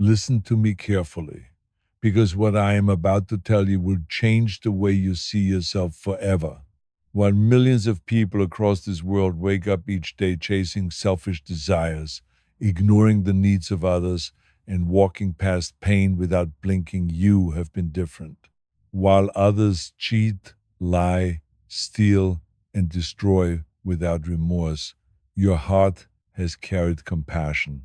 Listen to me carefully, because what I am about to tell you will change the way you see yourself forever. While millions of people across this world wake up each day chasing selfish desires, ignoring the needs of others, and walking past pain without blinking, you have been different. While others cheat, lie, steal, and destroy without remorse, your heart has carried compassion.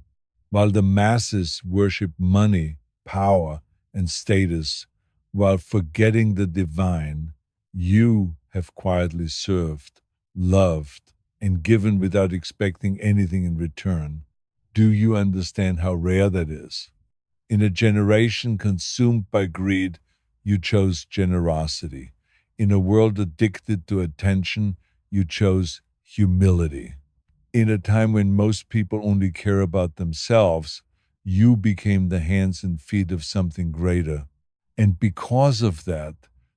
While the masses worship money, power, and status, while forgetting the divine, you have quietly served, loved, and given without expecting anything in return. Do you understand how rare that is? In a generation consumed by greed, you chose generosity. In a world addicted to attention, you chose humility. In a time when most people only care about themselves, you became the hands and feet of something greater. And because of that,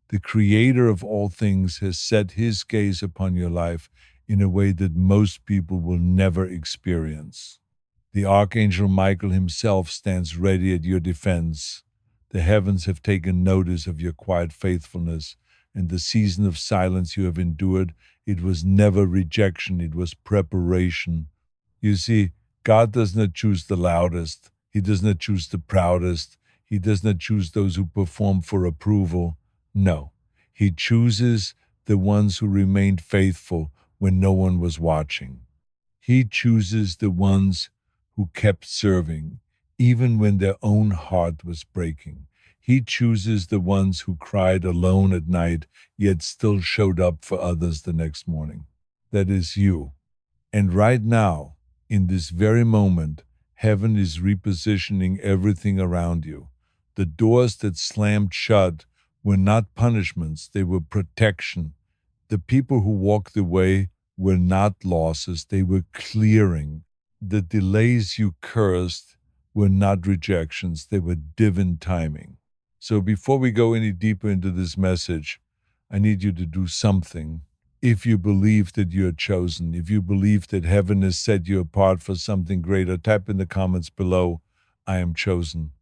the creator of all things has set his gaze upon your life in a way that most people will never experience. The Archangel Michael himself stands ready at your defense. The heavens have taken notice of your quiet faithfulness, and the season of silence you have endured, it was never rejection, it was preparation. You see, God does not choose the loudest, He does not choose the proudest, He does not choose those who perform for approval. No, He chooses the ones who remained faithful when no one was watching. He chooses the ones who kept serving, even when their own heart was breaking. He chooses the ones who cried alone at night, yet still showed up for others the next morning. That is you. And right now, in this very moment, heaven is repositioning everything around you. The doors that slammed shut were not punishments, they were protection. The people who walked away were not losses, they were clearing. The delays you cursed were not rejections, they were divine timing. So before we go any deeper into this message, I need you to do something. If you believe that you are chosen, if you believe that heaven has set you apart for something greater, type in the comments below, I am chosen.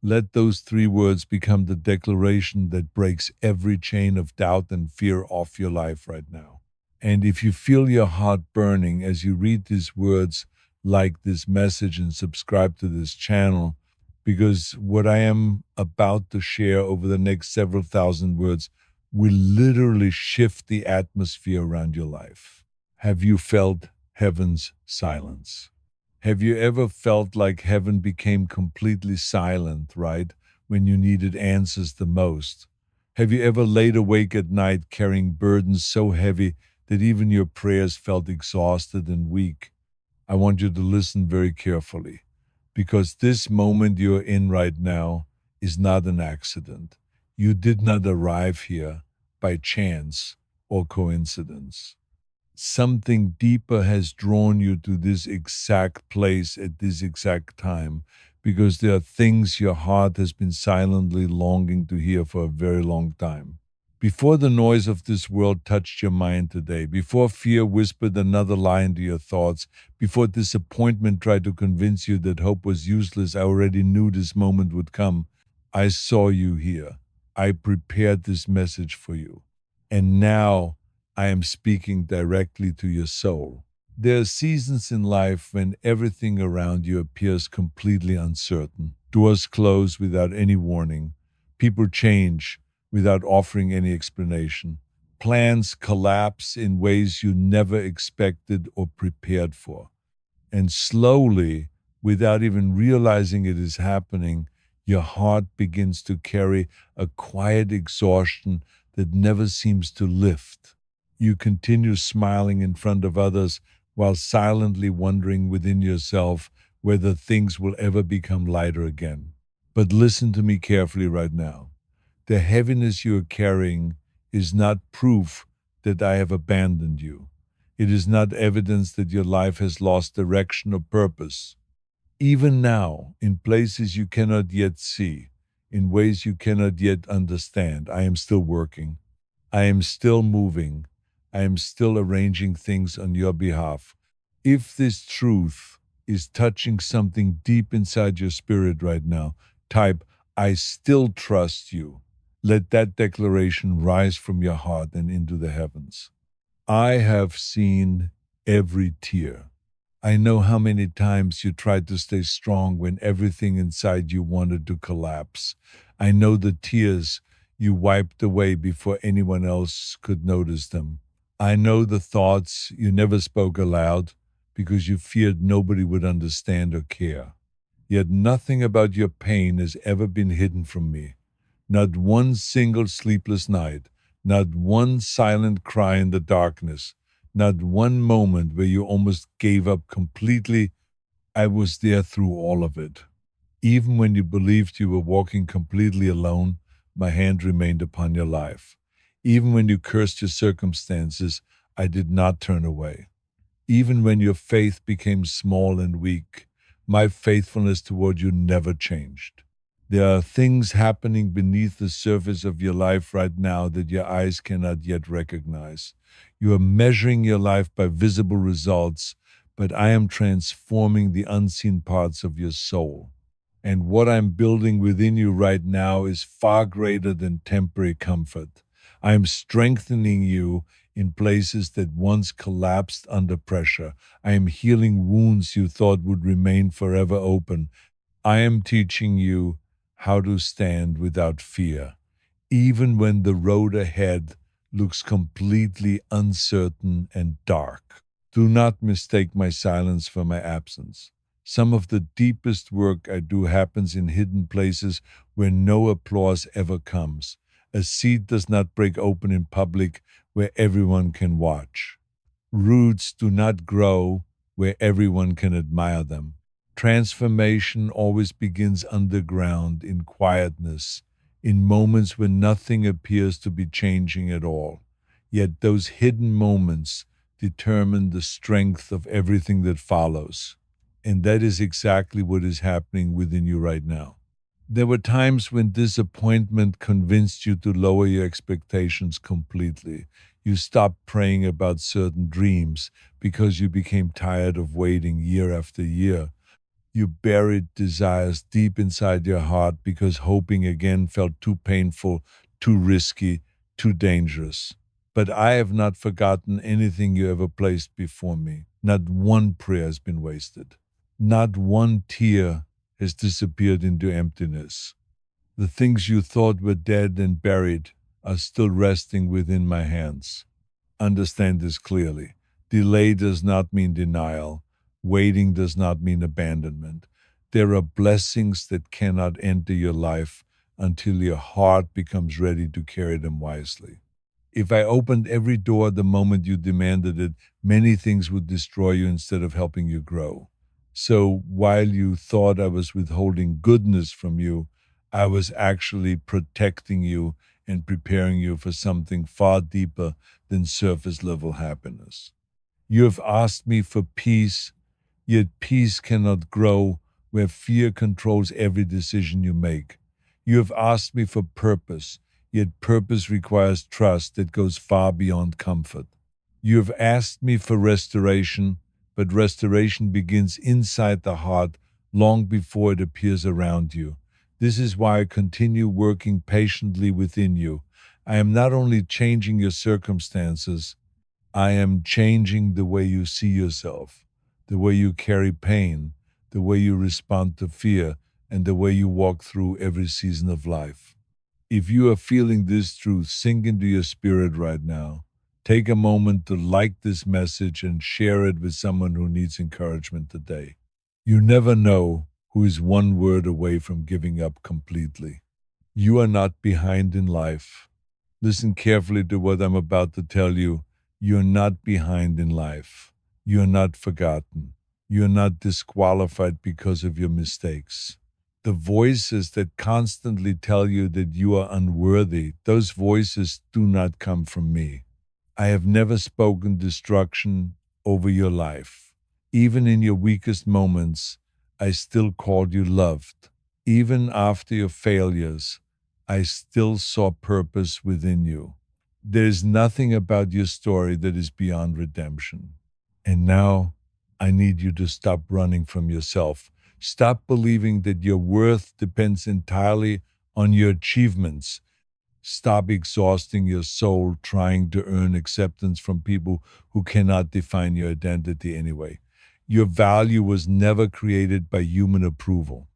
Let those three words become the declaration that breaks every chain of doubt and fear off your life right now. And if you feel your heart burning as you read these words, like this message and subscribe to this channel, because what I am about to share over the next several thousand words will literally shift the atmosphere around your life. Have you felt heaven's silence? Have you ever felt like heaven became completely silent, right, when you needed answers the most? Have you ever laid awake at night carrying burdens so heavy that even your prayers felt exhausted and weak? I want you to listen very carefully, because this moment you're in right now is not an accident. You did not arrive here by chance or coincidence. Something deeper has drawn you to this exact place at this exact time, because there are things your heart has been silently longing to hear for a very long time. Before the noise of this world touched your mind today, before fear whispered another lie into your thoughts, before disappointment tried to convince you that hope was useless, I already knew this moment would come. I saw you here. I prepared this message for you. And now I am speaking directly to your soul. There are seasons in life when everything around you appears completely uncertain. Doors close without any warning. People change without offering any explanation. Plans collapse in ways you never expected or prepared for. And slowly, without even realizing it is happening, your heart begins to carry a quiet exhaustion that never seems to lift. You continue smiling in front of others while silently wondering within yourself whether things will ever become lighter again. But listen to me carefully right now. The heaviness you are carrying is not proof that I have abandoned you. It is not evidence that your life has lost direction or purpose. Even now, in places you cannot yet see, in ways you cannot yet understand, I am still working. I am still moving. I am still arranging things on your behalf. If this truth is touching something deep inside your spirit right now. Type, I still trust you. Let that declaration rise from your heart and into the heavens. I have seen every tear. I know how many times you tried to stay strong when everything inside you wanted to collapse. I know the tears you wiped away before anyone else could notice them. I know the thoughts you never spoke aloud because you feared nobody would understand or care. Yet nothing about your pain has ever been hidden from me. Not one single sleepless night, not one silent cry in the darkness, not one moment where you almost gave up completely. I was there through all of it. Even when you believed you were walking completely alone, my hand remained upon your life. Even when you cursed your circumstances, I did not turn away. Even when your faith became small and weak, my faithfulness toward you never changed. There are things happening beneath the surface of your life right now that your eyes cannot yet recognize. You are measuring your life by visible results, but I am transforming the unseen parts of your soul. And what I'm building within you right now is far greater than temporary comfort. I am strengthening you in places that once collapsed under pressure. I am healing wounds you thought would remain forever open. I am teaching you how to stand without fear, even when the road ahead looks completely uncertain and dark. Do not mistake my silence for my absence. Some of the deepest work I do happens in hidden places where no applause ever comes. A seed does not break open in public where everyone can watch. Roots do not grow where everyone can admire them. Transformation always begins underground in quietness, in moments when nothing appears to be changing at all. Yet those hidden moments determine the strength of everything that follows. And that is exactly what is happening within you right now. There were times when disappointment convinced you to lower your expectations completely. You stopped praying about certain dreams because you became tired of waiting year after year. You buried desires deep inside your heart because hoping again felt too painful, too risky, too dangerous. But I have not forgotten anything you ever placed before me. Not one prayer has been wasted. Not one tear has disappeared into emptiness. The things you thought were dead and buried are still resting within my hands. Understand this clearly. Delay does not mean denial. Waiting does not mean abandonment. There are blessings that cannot enter your life until your heart becomes ready to carry them wisely. If I opened every door the moment you demanded it, many things would destroy you instead of helping you grow. So while you thought I was withholding goodness from you, I was actually protecting you and preparing you for something far deeper than surface level happiness. You have asked me for peace, yet peace cannot grow where fear controls every decision you make. You have asked me for purpose, yet purpose requires trust that goes far beyond comfort. You have asked me for restoration, but restoration begins inside the heart long before it appears around you. This is why I continue working patiently within you. I am not only changing your circumstances, I am changing the way you see yourself, the way you carry pain, the way you respond to fear, and the way you walk through every season of life. If you are feeling this truth sink into your spirit right now, take a moment to like this message and share it with someone who needs encouragement today. You never know who is one word away from giving up completely. You are not behind in life. Listen carefully to what I'm about to tell you. You're not behind in life. You're not forgotten. You're not disqualified because of your mistakes. The voices that constantly tell you that you are unworthy, those voices do not come from me. I have never spoken destruction over your life. Even in your weakest moments, I still called you loved. Even after your failures, I still saw purpose within you. There is nothing about your story that is beyond redemption. And now, I need you to stop running from yourself. Stop believing that your worth depends entirely on your achievements. Stop exhausting your soul trying to earn acceptance from people who cannot define your identity anyway. Your value was never created by human approval.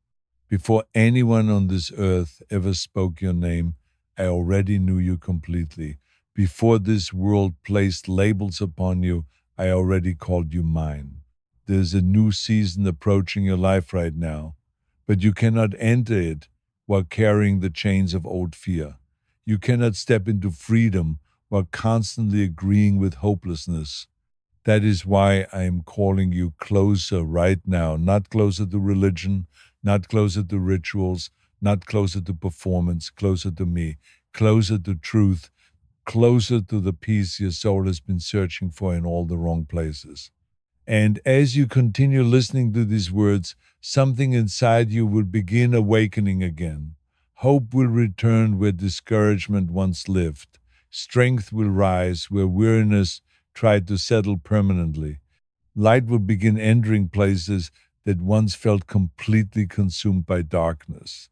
Before anyone on this earth ever spoke your name, I already knew you completely. Before this world placed labels upon you, I already called you mine. There's a new season approaching your life right now, but you cannot enter it while carrying the chains of old fear. You cannot step into freedom while constantly agreeing with hopelessness. That is why I am calling you closer right now, not closer to religion, not closer to rituals, not closer to performance, closer to me, closer to truth, closer to the peace your soul has been searching for in all the wrong places. And as you continue listening to these words, something inside you will begin awakening again. Hope will return where discouragement once lived. Strength will rise where weariness tried to settle permanently. Light will begin entering places that once felt completely consumed by darkness.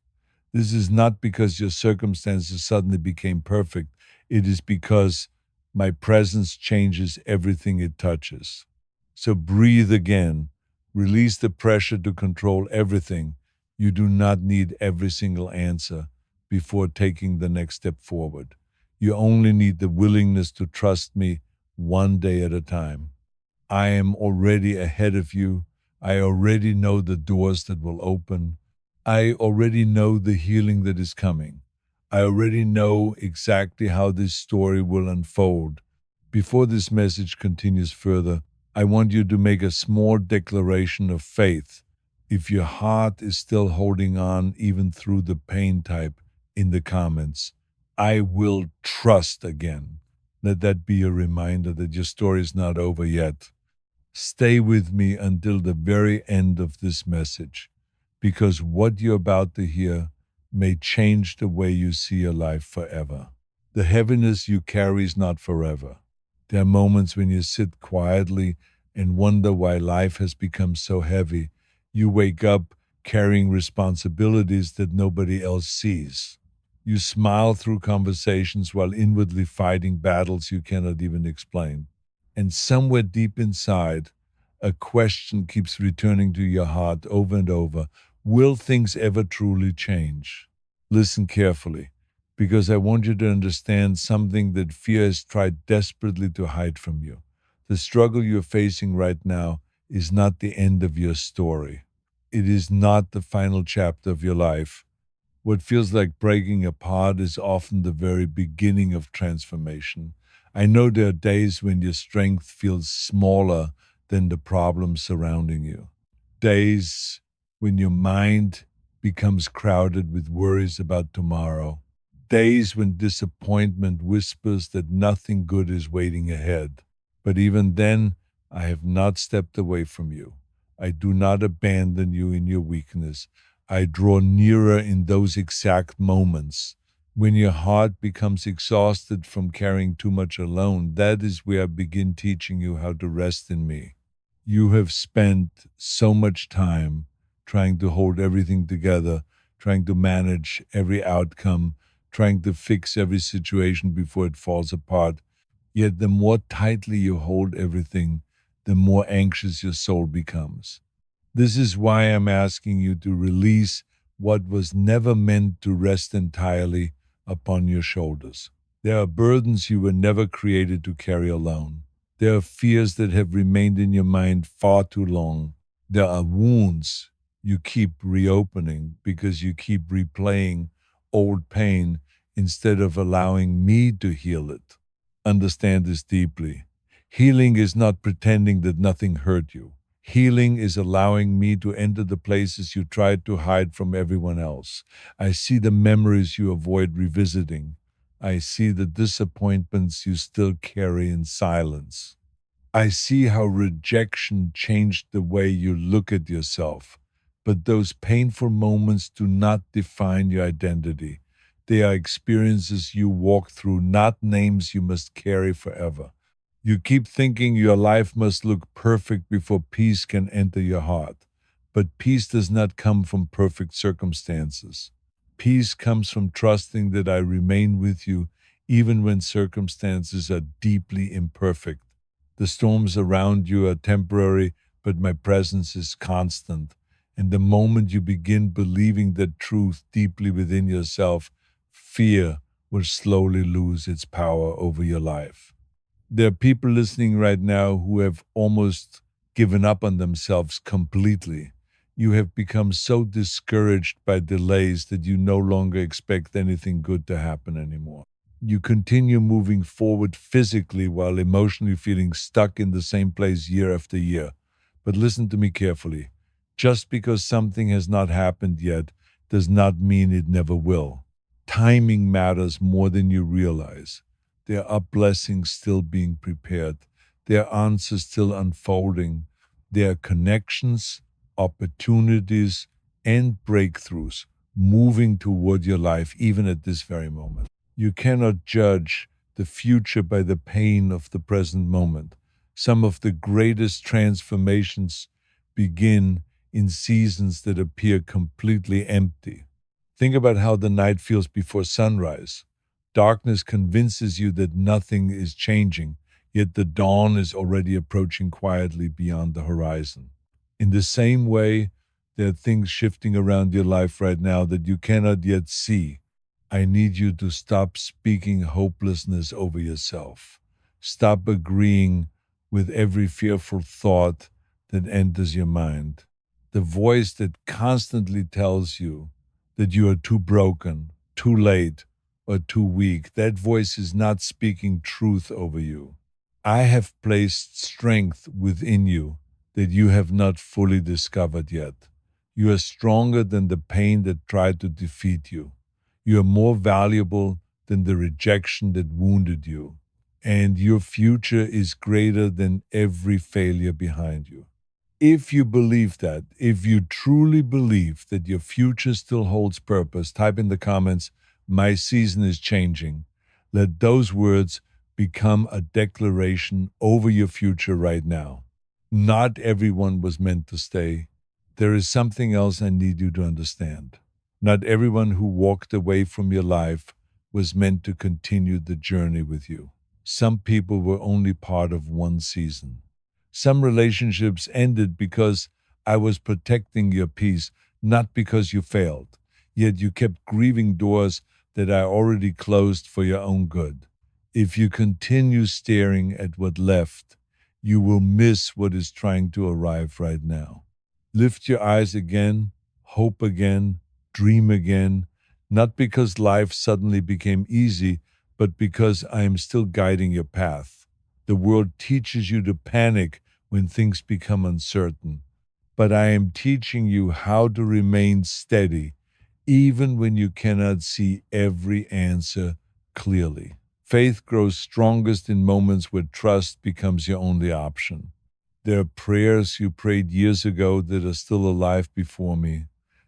This is not because your circumstances suddenly became perfect. It is because my presence changes everything it touches. So breathe again. Release the pressure to control everything. You do not need every single answer before taking the next step forward. You only need the willingness to trust me one day at a time. I am already ahead of you. I already know the doors that will open. I already know the healing that is coming. I already know exactly how this story will unfold. Before this message continues further, I want you to make a small declaration of faith. If your heart is still holding on even through the pain, type in the comments, I will trust again. Let that be a reminder that your story is not over yet. Stay with me until the very end of this message, because what you're about to hear may change the way you see your life forever. The heaviness you carry is not forever. There are moments when you sit quietly and wonder why life has become so heavy. You wake up carrying responsibilities that nobody else sees. You smile through conversations while inwardly fighting battles you cannot even explain. And somewhere deep inside, a question keeps returning to your heart over and over. Will things ever truly change? Listen carefully, because I want you to understand something that fear has tried desperately to hide from you. The struggle you're facing right now is not the end of your story. It is not the final chapter of your life. What feels like breaking apart is often the very beginning of transformation. I know there are days when your strength feels smaller than the problems surrounding you. Days when your mind becomes crowded with worries about tomorrow. Days when disappointment whispers that nothing good is waiting ahead. But even then, I have not stepped away from you. I do not abandon you in your weakness. I draw nearer in those exact moments. When your heart becomes exhausted from carrying too much alone, that is where I begin teaching you how to rest in me. You have spent so much time trying to hold everything together, trying to manage every outcome, trying to fix every situation before it falls apart. Yet the more tightly you hold everything, the more anxious your soul becomes. This is why I'm asking you to release what was never meant to rest entirely upon your shoulders. There are burdens you were never created to carry alone. There are fears that have remained in your mind far too long. There are wounds you keep reopening because you keep replaying old pain instead of allowing me to heal it. Understand this deeply. Healing is not pretending that nothing hurt you. Healing is allowing me to enter the places you tried to hide from everyone else. I see the memories you avoid revisiting. I see the disappointments you still carry in silence. I see how rejection changed the way you look at yourself. But those painful moments do not define your identity. They are experiences you walk through, not names you must carry forever. You keep thinking your life must look perfect before peace can enter your heart. But peace does not come from perfect circumstances. Peace comes from trusting that I remain with you even when circumstances are deeply imperfect. The storms around you are temporary, but my presence is constant. And the moment you begin believing that truth deeply within yourself, fear will slowly lose its power over your life. There are people listening right now who have almost given up on themselves completely. You have become so discouraged by delays that you no longer expect anything good to happen anymore. You continue moving forward physically while emotionally feeling stuck in the same place year after year. But listen to me carefully. Just because something has not happened yet does not mean it never will. Timing matters more than you realize. There are blessings still being prepared. There are answers still unfolding. There are connections, opportunities, and breakthroughs moving toward your life even at this very moment. You cannot judge the future by the pain of the present moment. Some of the greatest transformations begin in seasons that appear completely empty. Think about how the night feels before sunrise. Darkness convinces you that nothing is changing, yet the dawn is already approaching quietly beyond the horizon. In the same way, there are things shifting around your life right now that you cannot yet see. I need you to stop speaking hopelessness over yourself. Stop agreeing with every fearful thought that enters your mind. The voice that constantly tells you that you are too broken, too late, or too weak, that voice is not speaking truth over you. I have placed strength within you that you have not fully discovered yet. You are stronger than the pain that tried to defeat you. You are more valuable than the rejection that wounded you. And your future is greater than every failure behind you. If you believe that, if you truly believe that your future still holds purpose, type in the comments, my season is changing. Let those words become a declaration over your future right now. Not everyone was meant to stay. There is something else I need you to understand. Not everyone who walked away from your life was meant to continue the journey with you. Some people were only part of one season. Some relationships ended because I was protecting your peace, not because you failed. Yet you kept grieving doors that I already closed for your own good. If you continue staring at what left, you will miss what is trying to arrive right now. Lift your eyes again, hope again, dream again, not because life suddenly became easy, but because I am still guiding your path. The world teaches you to panic when things become uncertain, but I am teaching you how to remain steady even when you cannot see every answer clearly. Faith grows strongest in moments where trust becomes your only option. There are prayers you prayed years ago that are still alive before me.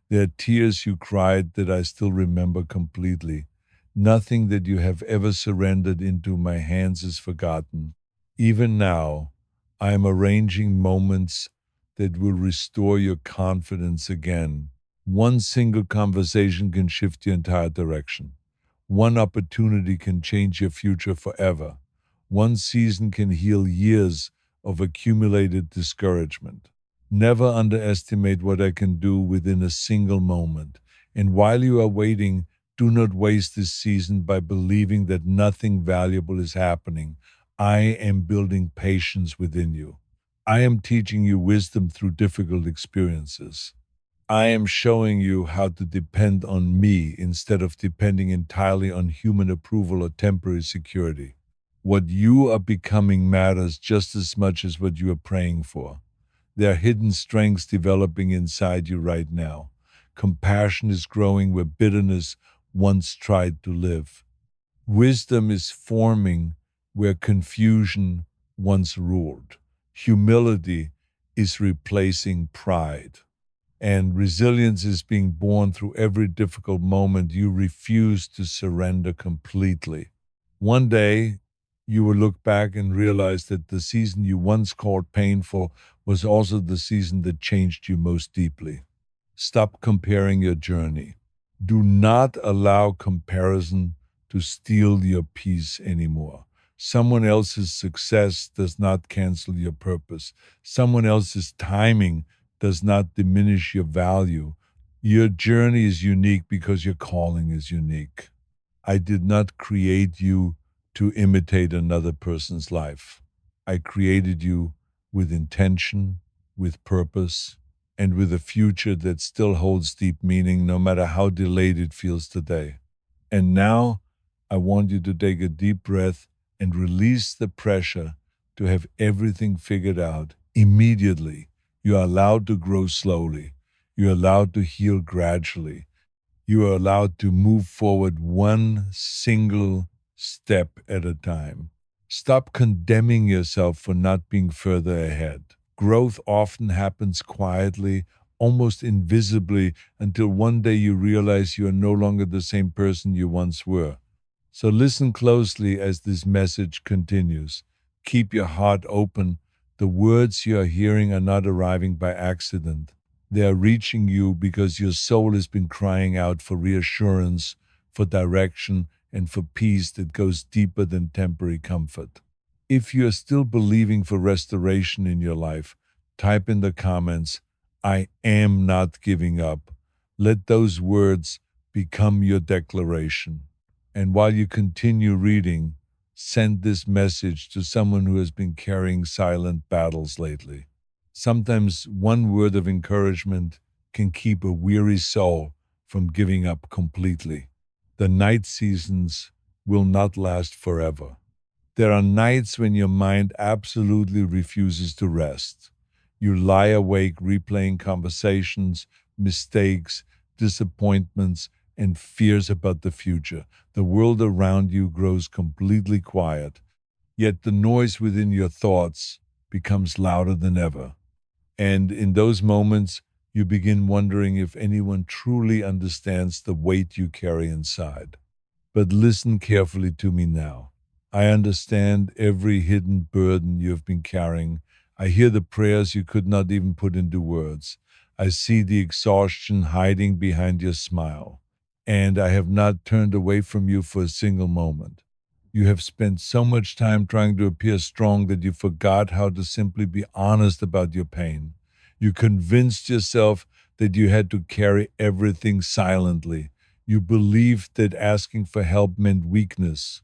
There are tears you cried that I still remember completely. Nothing that you have ever surrendered into my hands is forgotten. Even now, I am arranging moments that will restore your confidence again. One single conversation can shift your entire direction. One opportunity can change your future forever. One season can heal years of accumulated discouragement. Never underestimate what I can do within a single moment. And while you are waiting, do not waste this season by believing that nothing valuable is happening. I am building patience within you. I am teaching you wisdom through difficult experiences. I am showing you how to depend on me instead of depending entirely on human approval or temporary security. What you are becoming matters just as much as what you are praying for. There are hidden strengths developing inside you right now. Compassion is growing where bitterness once tried to live. Wisdom is forming where confusion once ruled. Humility is replacing pride. And resilience is being born through every difficult moment you refuse to surrender completely. One day, You will look back and realize that the season you once called painful was also the season that changed you most deeply. Stop comparing your journey. Do not allow comparison to steal your peace anymore. Someone else's success does not cancel your purpose. Someone else's timing does not diminish your value. Your journey is unique because your calling is unique. I did not create you to imitate another person's life. I created you with intention, with purpose, and with a future that still holds deep meaning no matter how delayed it feels today. And now I want you to take a deep breath and release the pressure to have everything figured out immediately. You are allowed to grow slowly. You're allowed to heal gradually. You are allowed to move forward one single step at a time. Stop condemning yourself for not being further ahead. Growth often happens quietly, almost invisibly, until one day you realize you are no longer the same person you once were. So listen closely as this message continues. Keep your heart open. The words you are hearing are not arriving by accident. They are reaching you because your soul has been crying out for reassurance, for direction, and for peace that goes deeper than temporary comfort. If you are still believing for restoration in your life, type in the comments, I am not giving up. Let those words become your declaration. And while you continue reading, send this message to someone who has been carrying silent battles lately. Sometimes one word of encouragement can keep a weary soul from giving up completely. The night seasons will not last forever. There are nights when your mind absolutely refuses to rest. You lie awake replaying conversations, mistakes, disappointments, and fears about the future. The world around you grows completely quiet, yet the noise within your thoughts becomes louder than ever. And in those moments, you begin wondering if anyone truly understands the weight you carry inside. But listen carefully to me now. I understand every hidden burden you have been carrying. I hear the prayers you could not even put into words. I see the exhaustion hiding behind your smile. And I have not turned away from you for a single moment. You have spent so much time trying to appear strong that you forgot how to simply be honest about your pain. You convinced yourself that you had to carry everything silently. You believed that asking for help meant weakness.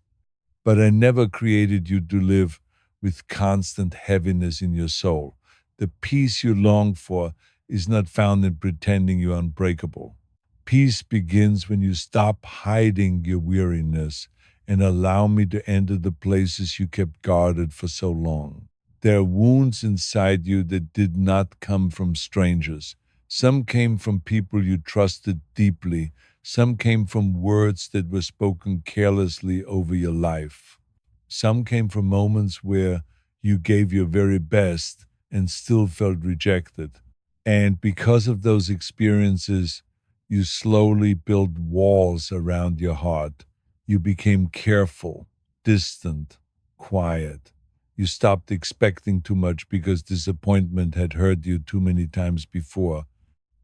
But I never created you to live with constant heaviness in your soul. The peace you long for is not found in pretending you're unbreakable. Peace begins when you stop hiding your weariness and allow me to enter the places you kept guarded for so long. There are wounds inside you that did not come from strangers. Some came from people you trusted deeply. Some came from words that were spoken carelessly over your life. Some came from moments where you gave your very best and still felt rejected. And because of those experiences, you slowly built walls around your heart. You became careful, distant, quiet. You stopped expecting too much because disappointment had hurt you too many times before.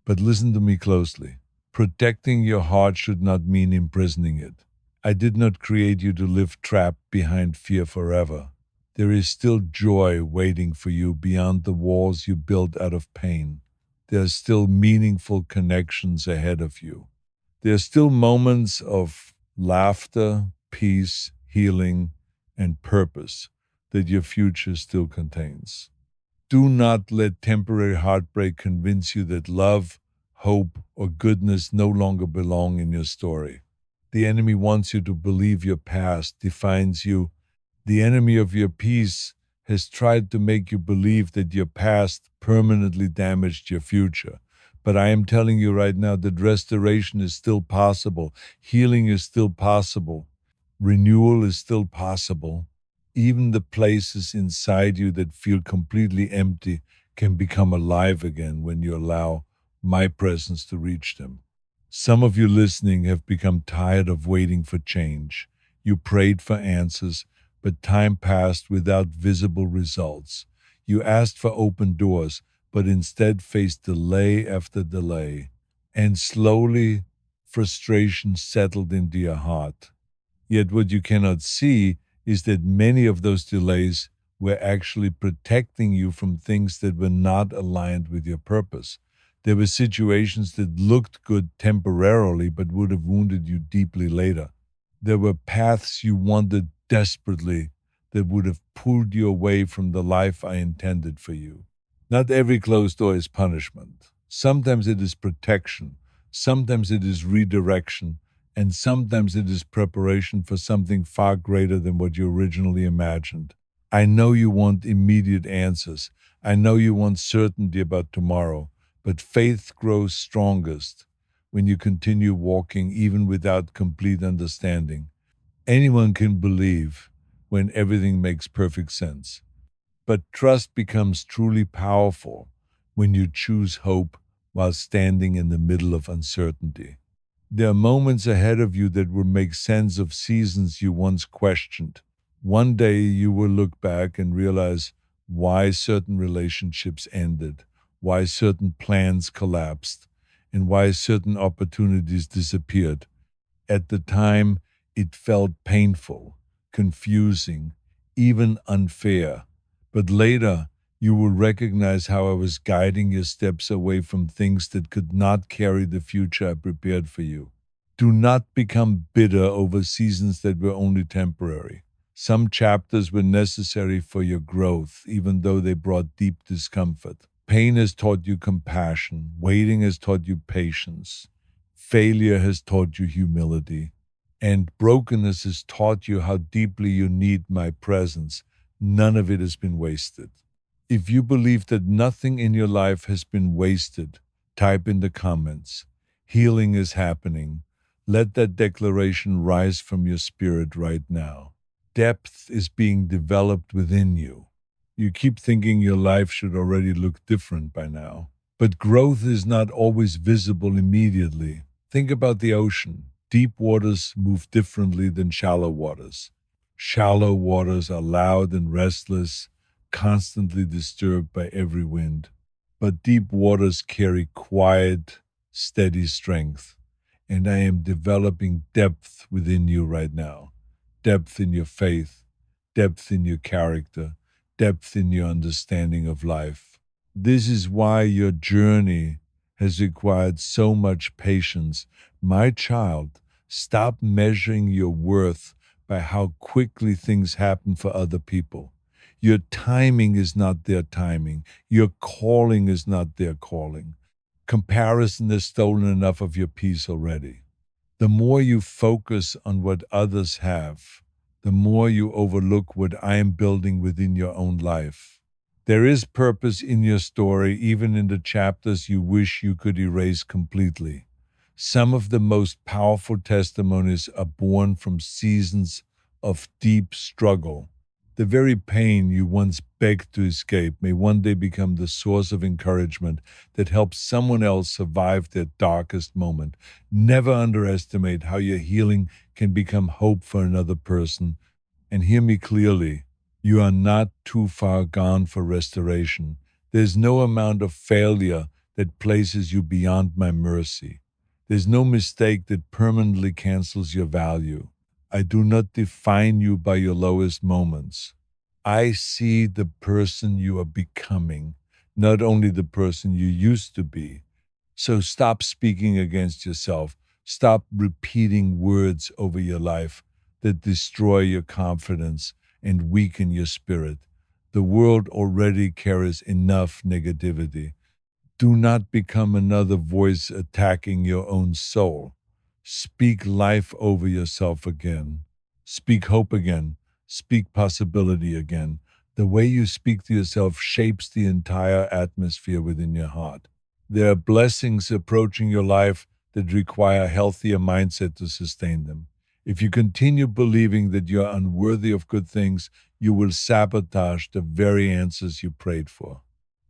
But listen to me closely. Protecting your heart should not mean imprisoning it. I did not create you to live trapped behind fear forever. There is still joy waiting for you beyond the walls you built out of pain. There are still meaningful connections ahead of you. There are still moments of laughter, peace, healing, and purpose that your future still contains. Do not let temporary heartbreak convince you that love, hope, or goodness no longer belong in your story. The enemy wants you to believe your past defines you. The enemy of your peace has tried to make you believe that your past permanently damaged your future. But I am telling you right now that restoration is still possible, healing is still possible, renewal is still possible. Even the places inside you that feel completely empty can become alive again when you allow my presence to reach them. Some of you listening have become tired of waiting for change. You prayed for answers, but time passed without visible results. You asked for open doors, but instead faced delay after delay. And slowly, frustration settled into your heart. Yet what you cannot see is that many of those delays were actually protecting you from things that were not aligned with your purpose. There were situations that looked good temporarily but would have wounded you deeply later. There were paths you wanted desperately that would have pulled you away from the life I intended for you. Not every closed door is punishment. Sometimes it is protection, sometimes it is redirection, and sometimes it is preparation for something far greater than what you originally imagined. I know you want immediate answers. I know you want certainty about tomorrow, but faith grows strongest when you continue walking even without complete understanding. Anyone can believe when everything makes perfect sense, but trust becomes truly powerful when you choose hope while standing in the middle of uncertainty. There are moments ahead of you that will make sense of seasons you once questioned. One day you will look back and realize why certain relationships ended, why certain plans collapsed, and why certain opportunities disappeared. At the time, it felt painful, confusing, even unfair. But later, you will recognize how I was guiding your steps away from things that could not carry the future I prepared for you. Do not become bitter over seasons that were only temporary. Some chapters were necessary for your growth, even though they brought deep discomfort. Pain has taught you compassion. Waiting has taught you patience. Failure has taught you humility. And brokenness has taught you how deeply you need my presence. None of it has been wasted. If you believe that nothing in your life has been wasted, type in the comments. Healing is happening. Let that declaration rise from your spirit right now. Depth is being developed within you. You keep thinking your life should already look different by now. But growth is not always visible immediately. Think about the ocean. Deep waters move differently than shallow waters. Shallow waters are loud and restless, constantly disturbed by every wind. But deep waters carry quiet, steady strength. And I am developing depth within you right now. Depth in your faith, depth in your character, depth in your understanding of life. This is why your journey has required so much patience. My child, stop measuring your worth by how quickly things happen for other people. Your timing is not their timing. Your calling is not their calling. Comparison has stolen enough of your peace already. The more you focus on what others have, the more you overlook what I am building within your own life. There is purpose in your story, even in the chapters you wish you could erase completely. Some of the most powerful testimonies are born from seasons of deep struggle. The very pain you once begged to escape may one day become the source of encouragement that helps someone else survive their darkest moment. Never underestimate how your healing can become hope for another person. And hear me clearly, you are not too far gone for restoration. There's no amount of failure that places you beyond my mercy. There's no mistake that permanently cancels your value. I do not define you by your lowest moments. I see the person you are becoming, not only the person you used to be. So stop speaking against yourself. Stop repeating words over your life that destroy your confidence and weaken your spirit. The world already carries enough negativity. Do not become another voice attacking your own soul. Speak life over yourself again. Speak hope again. Speak possibility again. The way you speak to yourself shapes the entire atmosphere within your heart. There are blessings approaching your life that require a healthier mindset to sustain them. If you continue believing that you are unworthy of good things, you will sabotage the very answers you prayed for.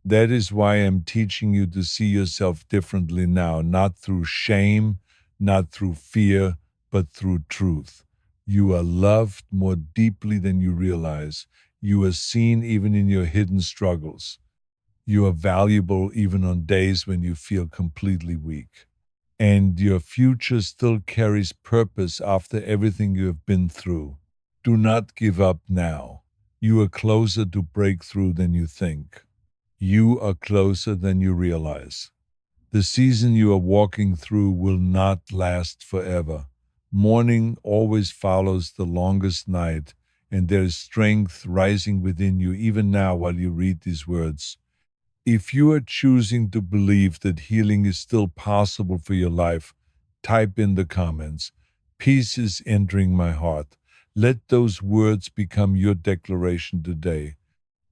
That is why I'm teaching you to see yourself differently now, not through shame, not through fear, but through truth. You are loved more deeply than you realize. You are seen even in your hidden struggles. You are valuable even on days when you feel completely weak. And your future still carries purpose after everything you have been through. Do not give up now. You are closer to breakthrough than you think. You are closer than you realize. The season you are walking through will not last forever. Morning always follows the longest night, and there is strength rising within you even now while you read these words. If you are choosing to believe that healing is still possible for your life, type in the comments, "Peace is entering my heart." Let those words become your declaration today.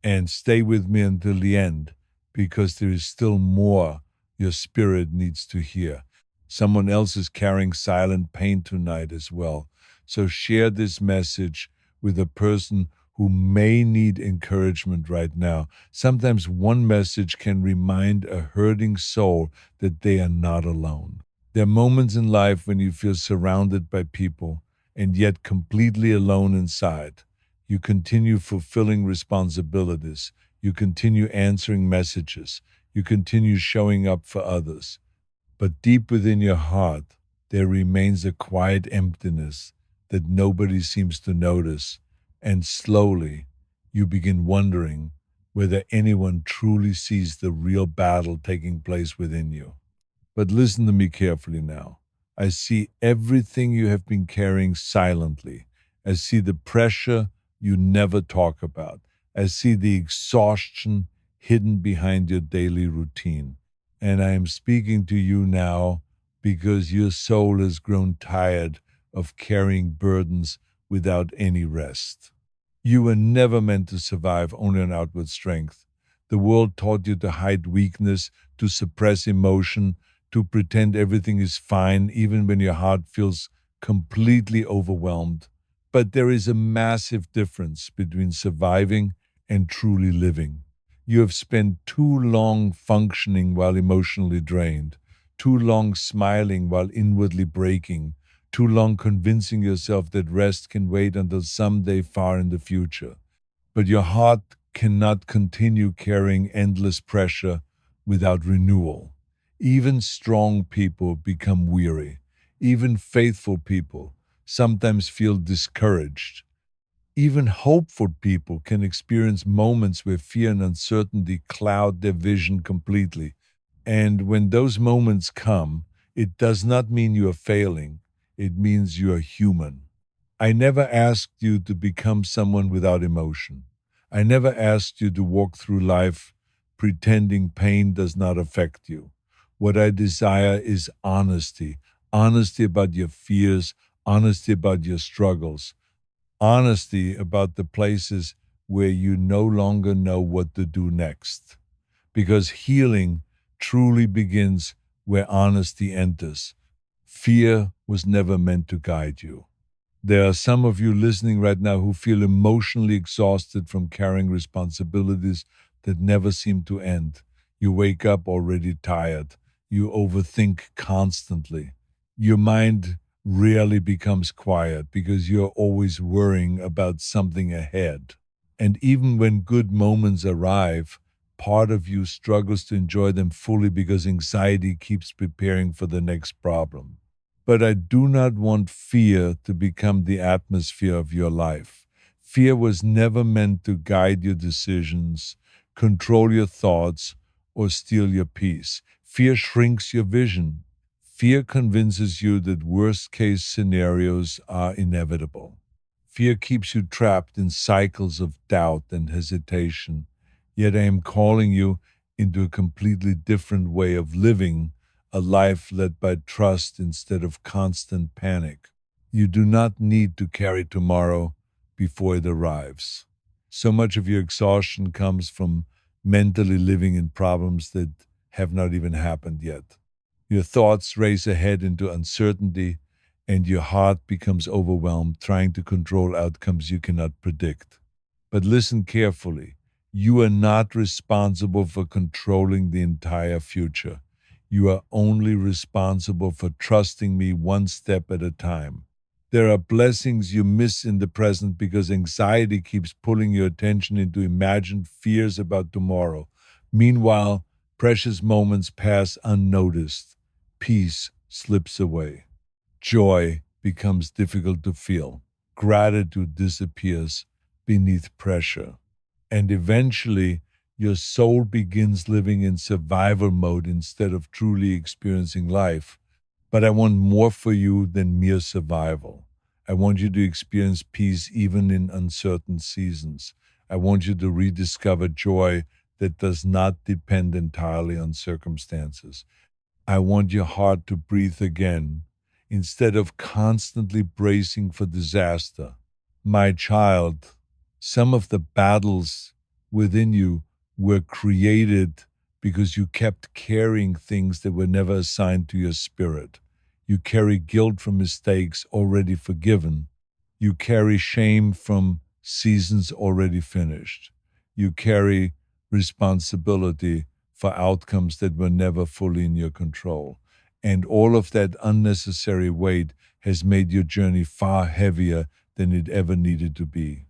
And stay with me until the end, because there is still more your spirit needs to hear. Someone else is carrying silent pain tonight as well. So share this message with a person who may need encouragement right now. Sometimes one message can remind a hurting soul that they are not alone. There are moments in life when you feel surrounded by people and yet completely alone inside. You continue fulfilling responsibilities. You continue answering messages. You continue showing up for others. But deep within your heart, there remains a quiet emptiness that nobody seems to notice. And slowly, you begin wondering whether anyone truly sees the real battle taking place within you. But listen to me carefully now. I see everything you have been carrying silently. I see the pressure you never talk about. I see the exhaustion hidden behind your daily routine. And I am speaking to you now because your soul has grown tired of carrying burdens without any rest. You were never meant to survive only on outward strength. The world taught you to hide weakness, to suppress emotion, to pretend everything is fine, even when your heart feels completely overwhelmed. But there is a massive difference between surviving and truly living. You have spent too long functioning while emotionally drained, too long smiling while inwardly breaking, too long convincing yourself that rest can wait until someday far in the future. But your heart cannot continue carrying endless pressure without renewal. Even strong people become weary. Even faithful people sometimes feel discouraged. Even hopeful people can experience moments where fear and uncertainty cloud their vision completely. And when those moments come, it does not mean you are failing, it means you are human. I never asked you to become someone without emotion. I never asked you to walk through life pretending pain does not affect you. What I desire is honesty, honesty about your fears, honesty about your struggles, honesty about the places where you no longer know what to do next. Because healing truly begins where honesty enters. Fear was never meant to guide you. There are some of you listening right now who feel emotionally exhausted from carrying responsibilities that never seem to end. You wake up already tired. You overthink constantly. Your mind rarely becomes quiet because you're always worrying about something ahead. And even when good moments arrive, part of you struggles to enjoy them fully because anxiety keeps preparing for the next problem. But I do not want fear to become the atmosphere of your life. Fear was never meant to guide your decisions, control your thoughts, or steal your peace. Fear shrinks your vision. Fear convinces you that worst case scenarios are inevitable. Fear keeps you trapped in cycles of doubt and hesitation. Yet I am calling you into a completely different way of living, a life led by trust instead of constant panic. You do not need to carry tomorrow before it arrives. So much of your exhaustion comes from mentally living in problems that have not even happened yet. Your thoughts race ahead into uncertainty, and your heart becomes overwhelmed trying to control outcomes you cannot predict. But listen carefully. You are not responsible for controlling the entire future. You are only responsible for trusting me one step at a time. There are blessings you miss in the present because anxiety keeps pulling your attention into imagined fears about tomorrow. Meanwhile, precious moments pass unnoticed. Peace slips away. Joy becomes difficult to feel. Gratitude disappears beneath pressure. And eventually, your soul begins living in survival mode instead of truly experiencing life. But I want more for you than mere survival. I want you to experience peace even in uncertain seasons. I want you to rediscover joy that does not depend entirely on circumstances. I want your heart to breathe again instead of constantly bracing for disaster. My child, some of the battles within you were created because you kept carrying things that were never assigned to your spirit. You carry guilt from mistakes already forgiven. You carry shame from seasons already finished. You carry responsibility for outcomes that were never fully in your control. And all of that unnecessary weight has made your journey far heavier than it ever needed to be.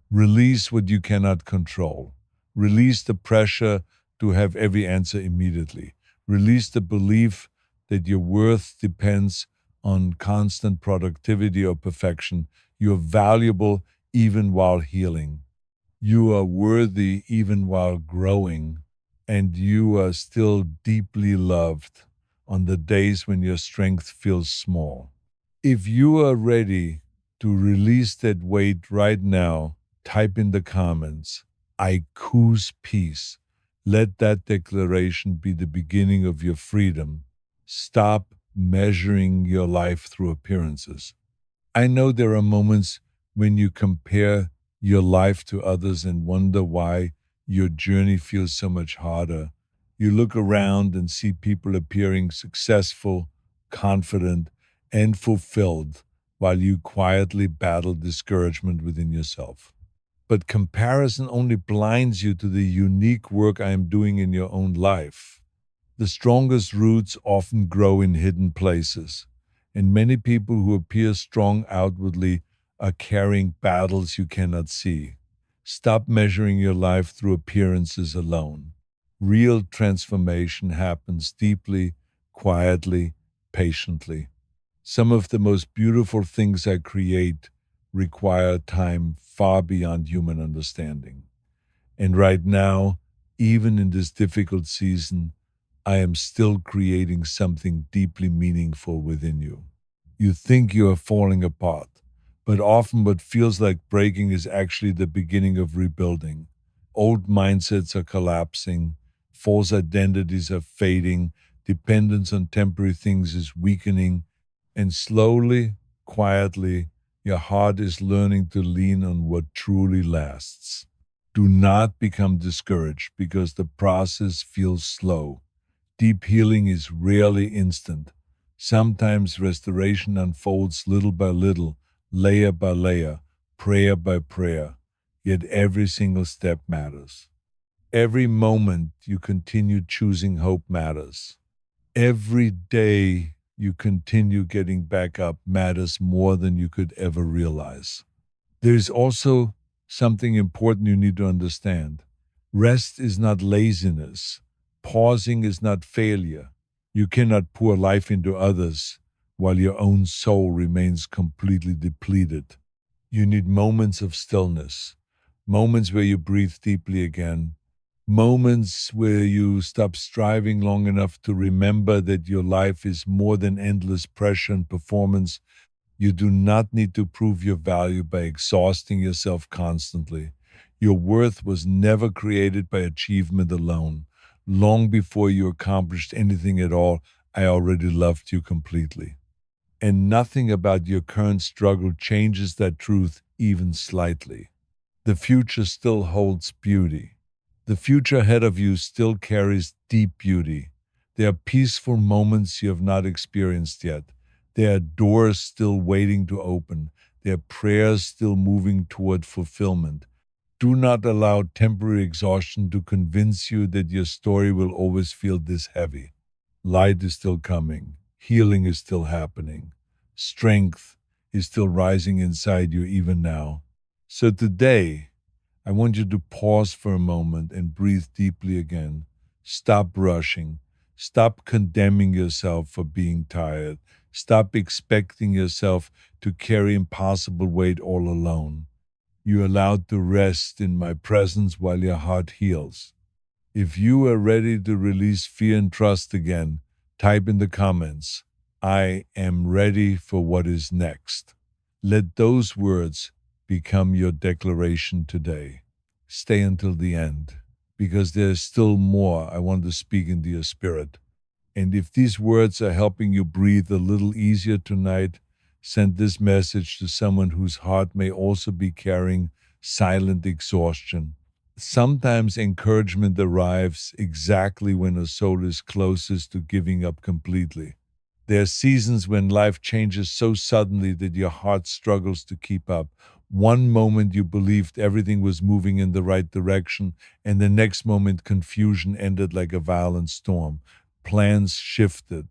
Release what you cannot control. Release the pressure to have every answer immediately. Release the belief that your worth depends on constant productivity or perfection. You're valuable even while healing. You are worthy even while growing. And you are still deeply loved on the days when your strength feels small. If you are ready to release that weight right now, type in the comments, I choose peace. Let that declaration be the beginning of your freedom. Stop measuring your life through appearances. I know there are moments when you compare your life to others and wonder why your journey feels so much harder. You look around and see people appearing successful, confident, and fulfilled while you quietly battle discouragement within yourself. But comparison only blinds you to the unique work I am doing in your own life. The strongest roots often grow in hidden places, and many people who appear strong outwardly are carrying battles you cannot see. Stop measuring your life through appearances alone. Real transformation happens deeply, quietly, patiently. Some of the most beautiful things I create require time far beyond human understanding. And right now, even in this difficult season, I am still creating something deeply meaningful within you. You think you are falling apart, but often what feels like breaking is actually the beginning of rebuilding. Old mindsets are collapsing, false identities are fading, dependence on temporary things is weakening, and slowly, quietly, your heart is learning to lean on what truly lasts. Do not become discouraged because the process feels slow. Deep healing is rarely instant. Sometimes restoration unfolds little by little, layer by layer, prayer by prayer. Yet every single step matters. Every moment you continue choosing hope matters. Every day you continue getting back up matters more than you could ever realize. There's also something important you need to understand. Rest is not laziness. Pausing is not failure. You cannot pour life into others while your own soul remains completely depleted. You need moments of stillness, moments where you breathe deeply again, moments where you stop striving long enough to remember that your life is more than endless pressure and performance. You do not need to prove your value by exhausting yourself constantly. Your worth was never created by achievement alone. Long before you accomplished anything at all, I already loved you completely. And nothing about your current struggle changes that truth even slightly. The future still holds beauty. The future ahead of you still carries deep beauty. There are peaceful moments you have not experienced yet. There are doors still waiting to open. There are prayers still moving toward fulfillment. Do not allow temporary exhaustion to convince you that your story will always feel this heavy. Light is still coming. Healing is still happening. Strength is still rising inside you even now. So today, I want you to pause for a moment and breathe deeply again. Stop rushing. Stop condemning yourself for being tired. Stop expecting yourself to carry impossible weight all alone. You're allowed to rest in my presence while your heart heals. If you are ready to release fear and trust again, type in the comments, I am ready for what is next. Let those words become your declaration today. Stay until the end, because there's still more I want to speak into your spirit. And if these words are helping you breathe a little easier tonight, send this message to someone whose heart may also be carrying silent exhaustion. Sometimes encouragement arrives exactly when a soul is closest to giving up completely. There are seasons when life changes so suddenly that your heart struggles to keep up. One moment you believed everything was moving in the right direction, and the next moment confusion ended like a violent storm. Plans shifted,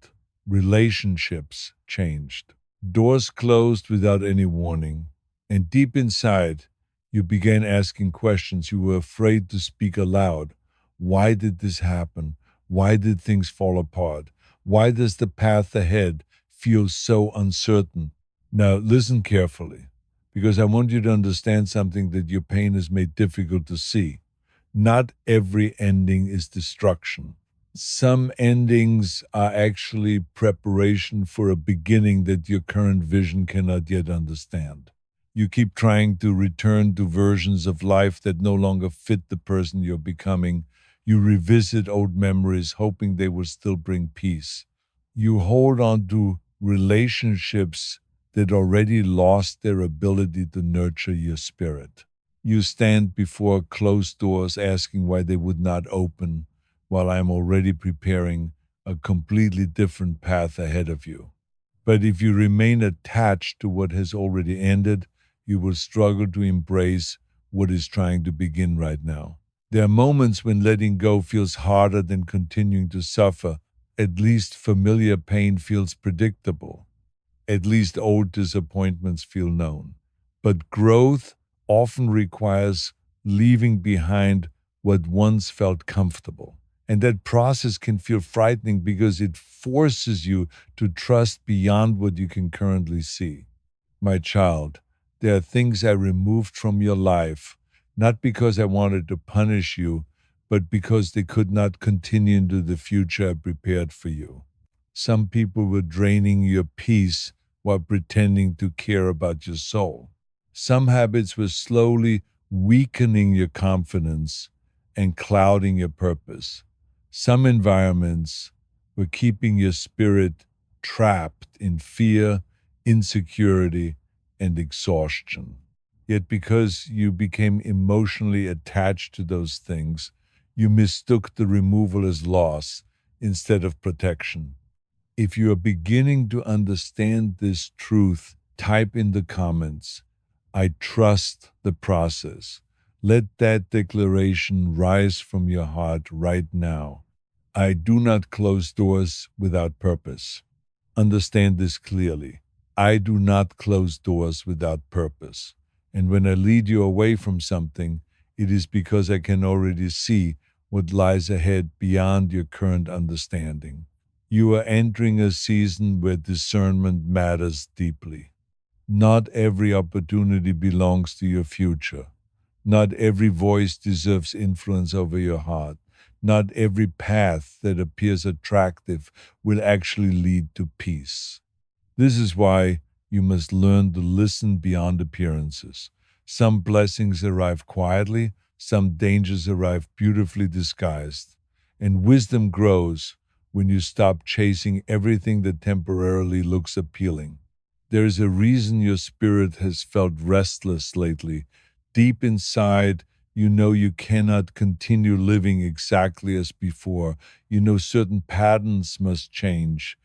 relationships changed, doors closed without any warning, and deep inside, you began asking questions you were afraid to speak aloud. Why did this happen? Why did things fall apart? Why does the path ahead feel so uncertain? Now, listen carefully, because I want you to understand something that your pain has made difficult to see. Not every ending is destruction. Some endings are actually preparation for a beginning that your current vision cannot yet understand. You keep trying to return to versions of life that no longer fit the person you're becoming. You revisit old memories, hoping they will still bring peace. You hold on to relationships that already lost their ability to nurture your spirit. You stand before closed doors asking why they would not open, while I am already preparing a completely different path ahead of you. But if you remain attached to what has already ended, you will struggle to embrace what is trying to begin right now. There are moments when letting go feels harder than continuing to suffer. At least familiar pain feels predictable. At least old disappointments feel known. But growth often requires leaving behind what once felt comfortable. And that process can feel frightening because it forces you to trust beyond what you can currently see. My child, there are things I removed from your life, not because I wanted to punish you, but because they could not continue into the future I prepared for you. Some people were draining your peace while pretending to care about your soul. Some habits were slowly weakening your confidence and clouding your purpose. Some environments were keeping your spirit trapped in fear, insecurity, and exhaustion. Yet, because you became emotionally attached to those things, you mistook the removal as loss instead of protection. If you are beginning to understand this truth, type in the comments, I trust the process. Let that declaration rise from your heart right now. I do not close doors without purpose. Understand this clearly. I do not close doors without purpose. And when I lead you away from something, it is because I can already see what lies ahead beyond your current understanding. You are entering a season where discernment matters deeply. Not every opportunity belongs to your future. Not every voice deserves influence over your heart. Not every path that appears attractive will actually lead to peace. This is why you must learn to listen beyond appearances. Some blessings arrive quietly, some dangers arrive beautifully disguised. And wisdom grows when you stop chasing everything that temporarily looks appealing. There is a reason your spirit has felt restless lately. Deep inside, you know you cannot continue living exactly as before. You know certain patterns must change.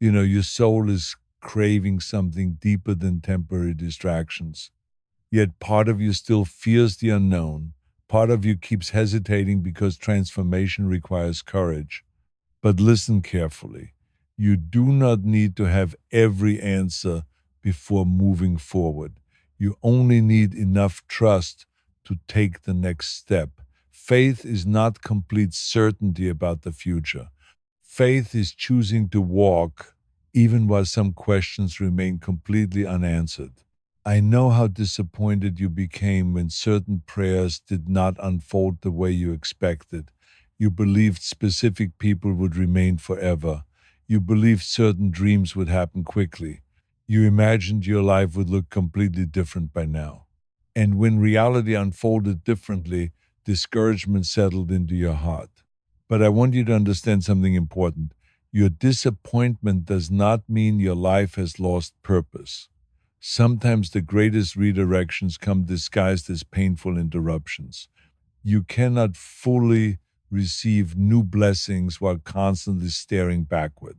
You know your soul is craving something deeper than temporary distractions. Yet part of you still fears the unknown. Part of you keeps hesitating because transformation requires courage. But listen carefully. You do not need to have every answer before moving forward. You only need enough trust to take the next step. Faith is not complete certainty about the future. Faith is choosing to walk even while some questions remain completely unanswered. I know how disappointed you became when certain prayers did not unfold the way you expected. You believed specific people would remain forever. You believed certain dreams would happen quickly. You imagined your life would look completely different by now. And when reality unfolded differently, discouragement settled into your heart. But I want you to understand something important. Your disappointment does not mean your life has lost purpose. Sometimes the greatest redirections come disguised as painful interruptions. You cannot fully receive new blessings while constantly staring backward.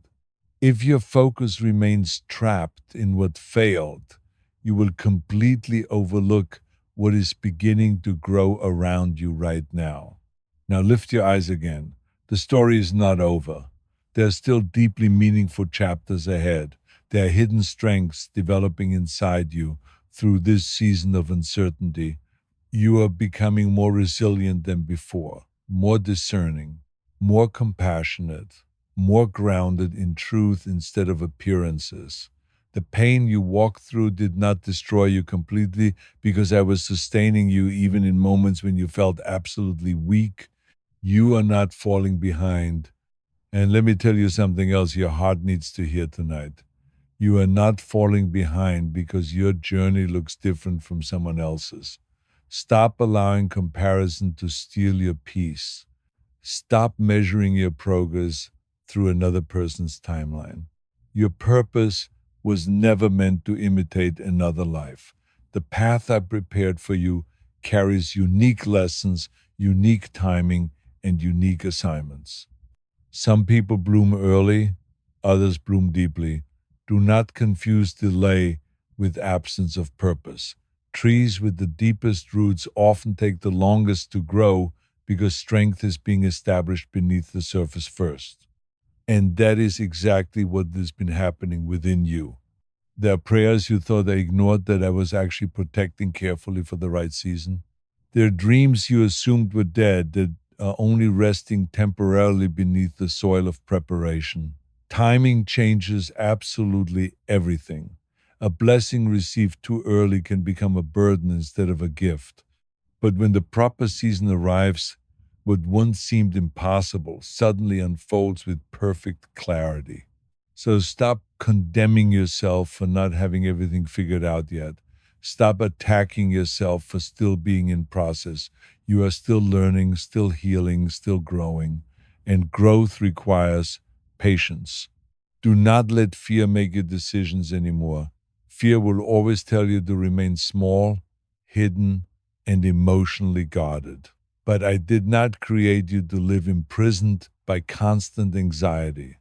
If your focus remains trapped in what failed, you will completely overlook what is beginning to grow around you right now. Now lift your eyes again. The story is not over. There are still deeply meaningful chapters ahead. There are hidden strengths developing inside you through this season of uncertainty. You are becoming more resilient than before, more discerning, more compassionate, more grounded in truth instead of appearances. The pain you walked through did not destroy you completely because I was sustaining you even in moments when you felt absolutely weak. You are not falling behind. And let me tell you something else your heart needs to hear tonight. You are not falling behind because your journey looks different from someone else's. Stop allowing comparison to steal your peace. Stop measuring your progress through another person's timeline. Your purpose was never meant to imitate another life. The path I prepared for you carries unique lessons, unique timing, and unique assignments. Some people bloom early, others bloom deeply. Do not confuse delay with absence of purpose. Trees with the deepest roots often take the longest to grow because strength is being established beneath the surface first. And that is exactly what has been happening within you. There are prayers you thought I ignored that I was actually protecting carefully for the right season. There are dreams you assumed were dead that are only resting temporarily beneath the soil of preparation. Timing changes absolutely everything. A blessing received too early can become a burden instead of a gift. But when the proper season arrives, what once seemed impossible suddenly unfolds with perfect clarity. So stop condemning yourself for not having everything figured out yet. Stop attacking yourself for still being in process. You are still learning, still healing, still growing. And growth requires patience. Do not let fear make your decisions anymore. Fear will always tell you to remain small, hidden, and emotionally guarded. But I did not create you to live imprisoned by constant anxiety.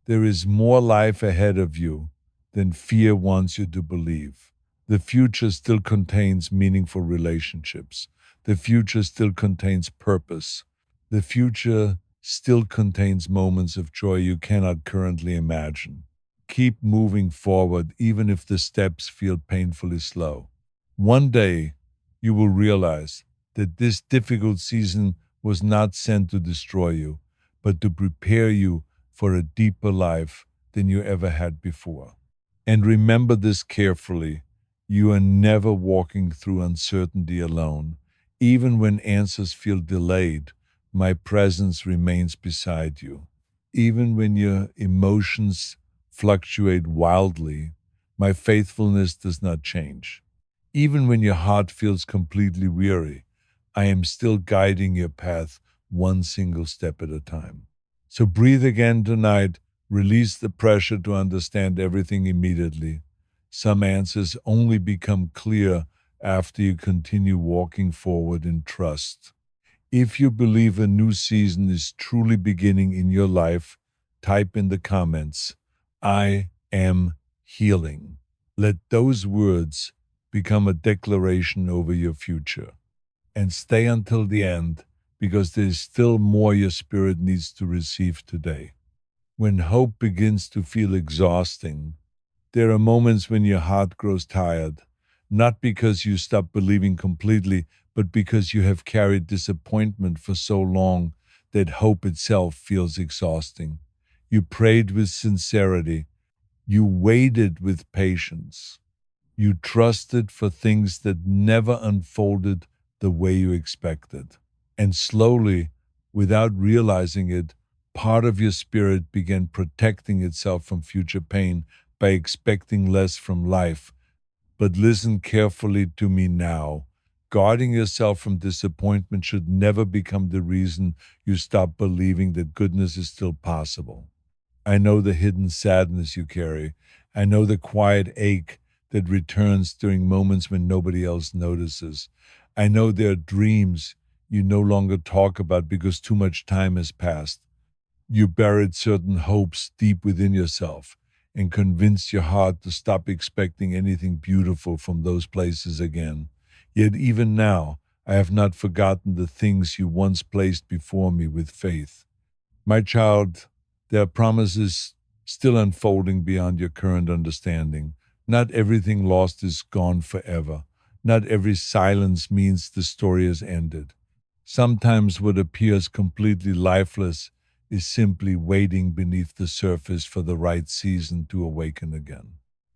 There is more life ahead of you than fear wants you to believe. The future still contains meaningful relationships. The future still contains purpose. The future still contains moments of joy you cannot currently imagine. Keep moving forward even if the steps feel painfully slow. One day, you will realize that this difficult season was not sent to destroy you, but to prepare you for a deeper life than you ever had before. And remember this carefully. You are never walking through uncertainty alone. Even when answers feel delayed, my presence remains beside you. Even when your emotions fluctuate wildly, my faithfulness does not change. Even when your heart feels completely weary, I am still guiding your path one single step at a time. So breathe again tonight. Release the pressure to understand everything immediately. Some answers only become clear after you continue walking forward in trust. If you believe a new season is truly beginning in your life, type in the comments, I am healing. Let those words become a declaration over your future. And stay until the end because there is still more your spirit needs to receive today. When hope begins to feel exhausting, There are moments when your heart grows tired, not because you stop believing completely, but because you have carried disappointment for so long that hope itself feels exhausting. You prayed with sincerity, you waited with patience, you trusted for things that never unfolded the way you expected. And slowly, without realizing it, part of your spirit began protecting itself from future pain by expecting less from life. But listen carefully to me now. Guarding yourself from disappointment should never become the reason you stop believing that goodness is still possible. I know the hidden sadness you carry. I know the quiet ache that returns during moments when nobody else notices. I know there are dreams you no longer talk about because too much time has passed. You buried certain hopes deep within yourself and convinced your heart to stop expecting anything beautiful from those places again. Yet even now, I have not forgotten the things you once placed before me with faith. My child, there are promises still unfolding beyond your current understanding. Not everything lost is gone forever. Not every silence means the story has ended. Sometimes what appears completely lifeless is simply waiting beneath the surface for the right season to awaken again.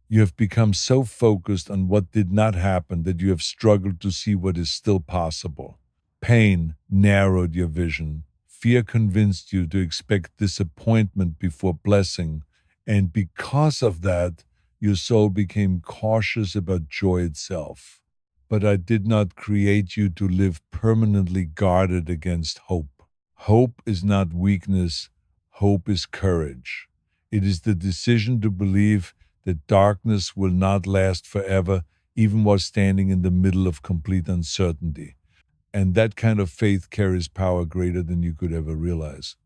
You have become so focused on what did not happen that you have struggled to see what is still possible. Pain narrowed your vision. Fear convinced you to expect disappointment before blessing. And because of that, your soul became cautious about joy itself. But I did not create you to live permanently guarded against hope. Hope is not weakness, hope is courage. It is the decision to believe that darkness will not last forever, even while standing in the middle of complete uncertainty. And that kind of faith carries power greater than you could ever realize.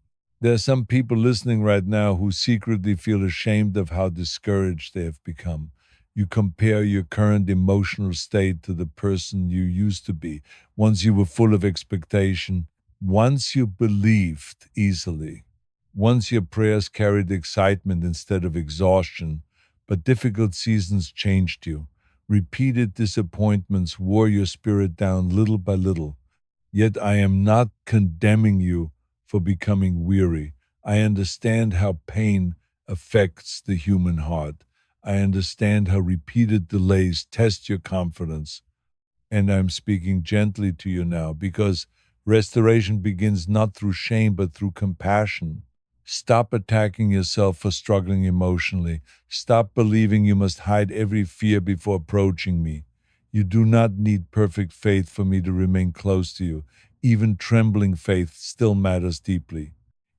There are some people listening right now who secretly feel ashamed of how discouraged they have become. You compare your current emotional state to the person you used to be. Once you were full of expectation, once you believed easily, once your prayers carried excitement instead of exhaustion, but difficult seasons changed you. Repeated disappointments wore your spirit down little by little. Yet I am not condemning you for becoming weary. I understand how pain affects the human heart. I understand how repeated delays test your confidence. And I'm speaking gently to you now because restoration begins not through shame but through compassion. Stop attacking yourself for struggling emotionally. Stop believing you must hide every fear before approaching me. You do not need perfect faith for me to remain close to you. Even trembling faith still matters deeply.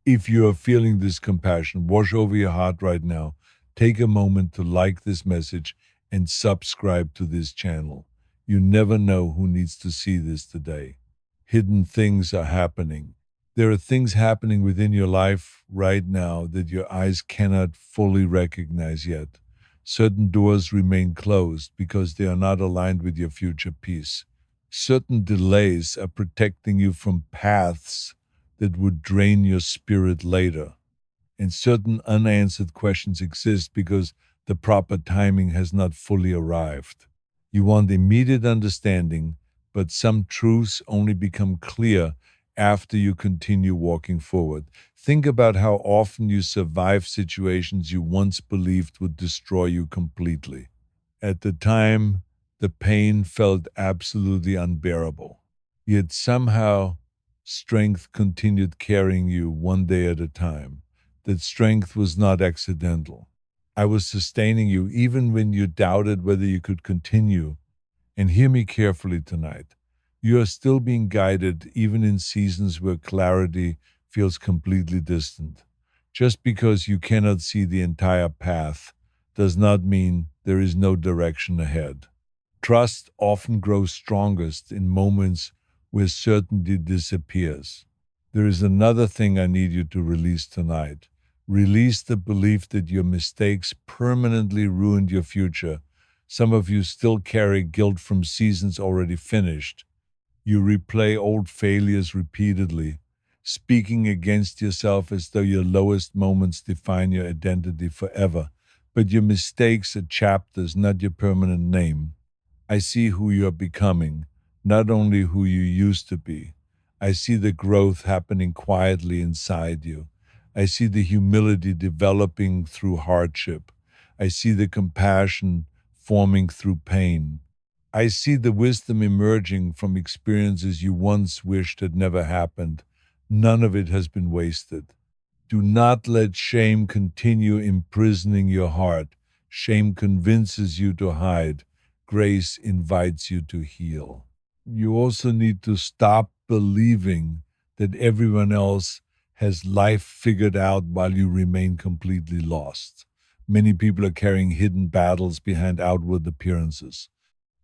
If you are feeling this compassion, wash over your heart right now. Take a moment to like this message and subscribe to this channel. You never know who needs to see this today. Hidden things are happening. There are things happening within your life right now that your eyes cannot fully recognize yet. Certain doors remain closed because they are not aligned with your future peace. Certain delays are protecting you from paths that would drain your spirit later. And certain unanswered questions exist because the proper timing has not fully arrived. You want immediate understanding, but some truths only become clear after you continue walking forward. Think about how often you survive situations you once believed would destroy you completely. At the time, the pain felt absolutely unbearable. Yet somehow, strength continued carrying you one day at a time. That strength was not accidental. I was sustaining you even when you doubted whether you could continue. And hear me carefully tonight. You are still being guided even in seasons where clarity feels completely distant. Just because you cannot see the entire path does not mean there is no direction ahead. Trust often grows strongest in moments where certainty disappears. There is another thing I need you to release tonight. Release the belief that your mistakes permanently ruined your future. Some of you still carry guilt from seasons already finished. You replay old failures repeatedly, speaking against yourself as though your lowest moments define your identity forever. But your mistakes are chapters, not your permanent name. I see who you're becoming, not only who you used to be. I see the growth happening quietly inside you. I see the humility developing through hardship. I see the compassion forming through pain. I see the wisdom emerging from experiences you once wished had never happened. None of it has been wasted. Do not let shame continue imprisoning your heart. Shame convinces you to hide. Grace invites you to heal. You also need to stop believing that everyone else has life figured out while you remain completely lost. Many people are carrying hidden battles behind outward appearances.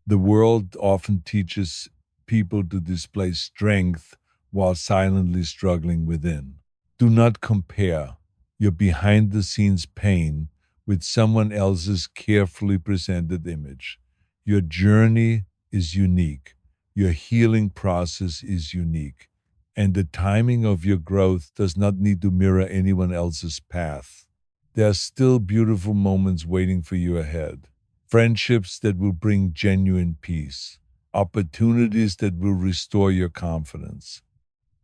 The world often teaches people to display strength while silently struggling within. Do not compare your behind the scenes pain with someone else's carefully presented image. Your journey is unique. Your healing process is unique. And the timing of your growth does not need to mirror anyone else's path. There are still beautiful moments waiting for you ahead. Friendships that will bring genuine peace. Opportunities that will restore your confidence.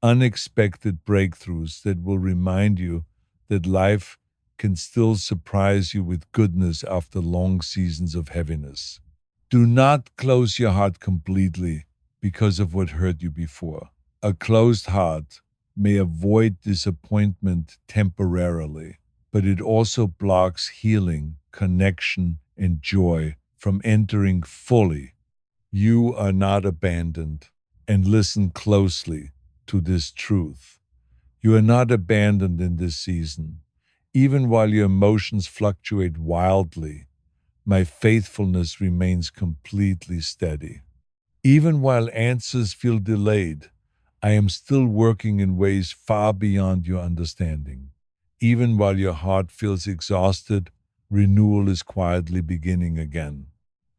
Unexpected breakthroughs that will remind you that life can still surprise you with goodness after long seasons of heaviness. Do not close your heart completely because of what hurt you before. A closed heart may avoid disappointment temporarily, but it also blocks healing, connection, and joy from entering fully. You are not abandoned. And listen closely to this truth. You are not abandoned in this season. Even while your emotions fluctuate wildly, my faithfulness remains completely steady. Even while answers feel delayed, I am still working in ways far beyond your understanding. Even while your heart feels exhausted, renewal is quietly beginning again.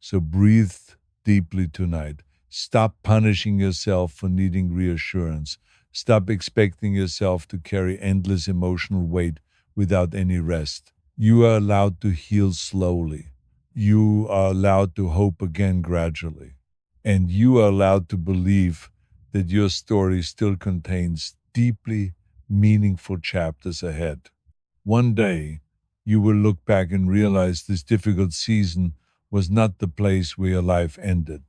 So breathe deeply tonight. Stop punishing yourself for needing reassurance. Stop expecting yourself to carry endless emotional weight without any rest. You are allowed to heal slowly. You are allowed to hope again gradually. And you are allowed to believe that your story still contains deeply meaningful chapters ahead. One day, you will look back and realize this difficult season was not the place where your life ended.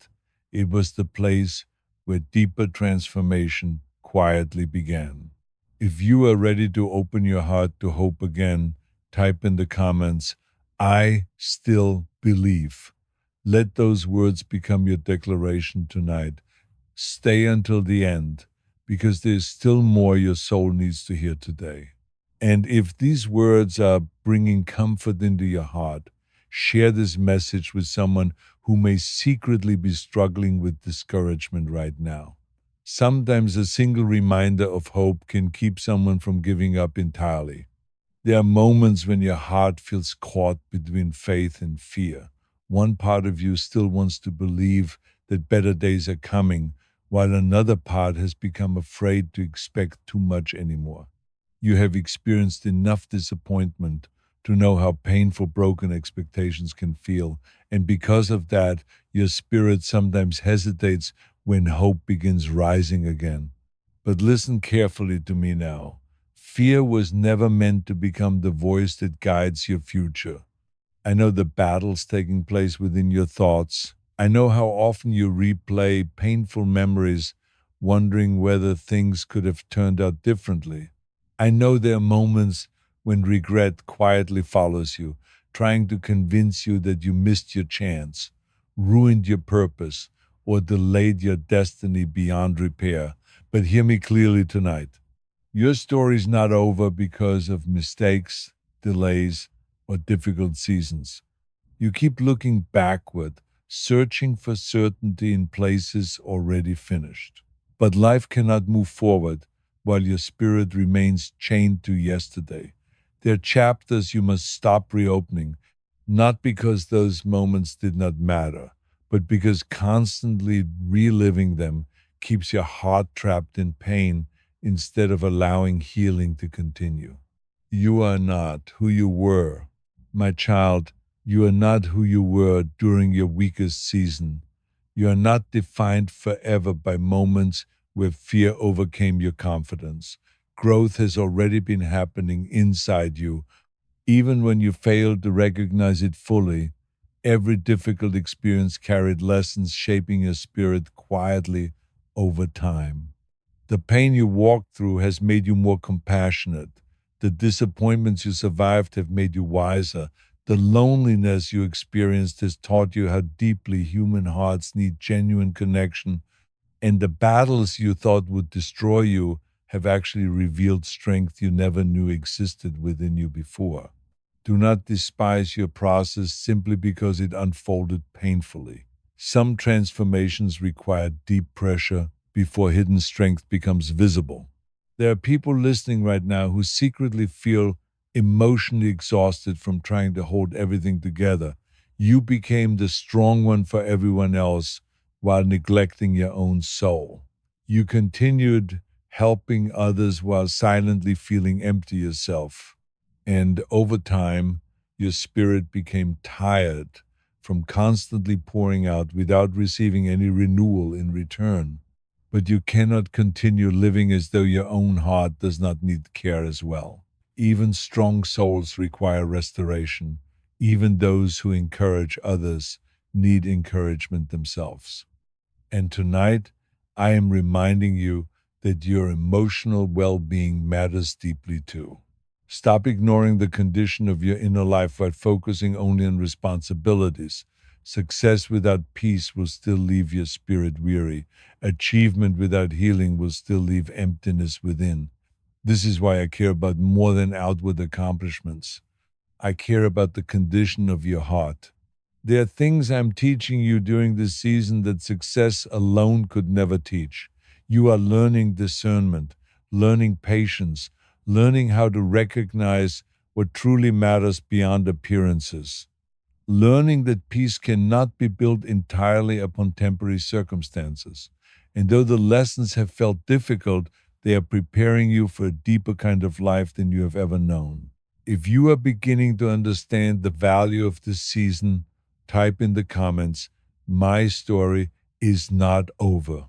It was the place where deeper transformation quietly began. If you are ready to open your heart to hope again, type in the comments, I still believe. Let those words become your declaration tonight. Stay until the end because there's still more your soul needs to hear today. And if these words are bringing comfort into your heart, share this message with someone who may secretly be struggling with discouragement right now. Sometimes a single reminder of hope can keep someone from giving up entirely. There are moments when your heart feels caught between faith and fear. One part of you still wants to believe that better days are coming, while another part has become afraid to expect too much anymore. You have experienced enough disappointment to know how painful broken expectations can feel, and because of that, your spirit sometimes hesitates when hope begins rising again. But listen carefully to me now. Fear was never meant to become the voice that guides your future. I know the battles taking place within your thoughts. I know how often you replay painful memories, wondering whether things could have turned out differently. I know there are moments when regret quietly follows you, trying to convince you that you missed your chance, ruined your purpose, or delayed your destiny beyond repair. But hear me clearly tonight. Your story's not over because of mistakes, delays, or difficult seasons. You keep looking backward, searching for certainty in places already finished. But life cannot move forward while your spirit remains chained to yesterday. There are chapters you must stop reopening, not because those moments did not matter, but because constantly reliving them keeps your heart trapped in pain instead of allowing healing to continue. You are not who you were My child, you are not who you were during your weakest season. You are not defined forever by moments where fear overcame your confidence. Growth has already been happening inside you. Even when you fail to recognize it fully, every difficult experience carried lessons shaping your spirit quietly over time. The pain you walked through has made you more compassionate. The disappointments you survived have made you wiser. The loneliness you experienced has taught you how deeply human hearts need genuine connection. And the battles you thought would destroy you have actually revealed strength you never knew existed within you before. Do not despise your process simply because it unfolded painfully. Some transformations require deep pressure before hidden strength becomes visible. There are people listening right now who secretly feel emotionally exhausted from trying to hold everything together. You became the strong one for everyone else while neglecting your own soul. You continued helping others while silently feeling empty yourself. And over time, your spirit became tired from constantly pouring out without receiving any renewal in return. But you cannot continue living as though your own heart does not need care as well. Even strong souls require restoration. Even those who encourage others need encouragement themselves. And tonight, I am reminding you that your emotional well being matters deeply too. Stop ignoring the condition of your inner life while focusing only on responsibilities. Success without peace will still leave your spirit weary. Achievement without healing will still leave emptiness within. This is why I care about more than outward accomplishments. I care about the condition of your heart. There are things I'm teaching you during this season that success alone could never teach. You are learning discernment, learning patience, learning how to recognize what truly matters beyond appearances, learning that peace cannot be built entirely upon temporary circumstances. And though the lessons have felt difficult, they are preparing you for a deeper kind of life than you have ever known. If you are beginning to understand the value of this season, type in the comments, "My story is not over."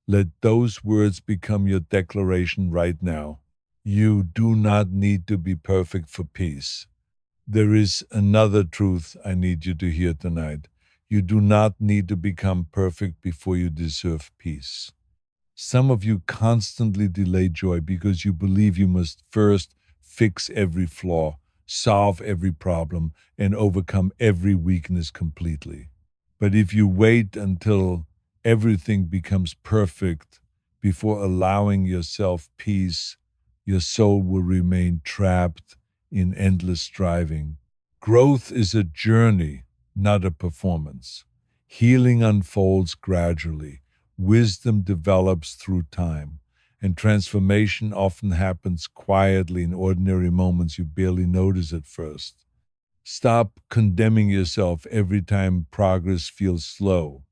Let those words become your declaration right now. You do not need to be perfect for peace. There is another truth I need you to hear tonight. You do not need to become perfect before you deserve peace. Some of you constantly delay joy because you believe you must first fix every flaw, solve every problem, and overcome every weakness completely. But if you wait until everything becomes perfect before allowing yourself peace, your soul will remain trapped in endless striving. Growth is a journey, not a performance. Healing unfolds gradually. Wisdom develops through time, and transformation often happens quietly in ordinary moments you barely notice at first. Stop condemning yourself every time progress feels slow.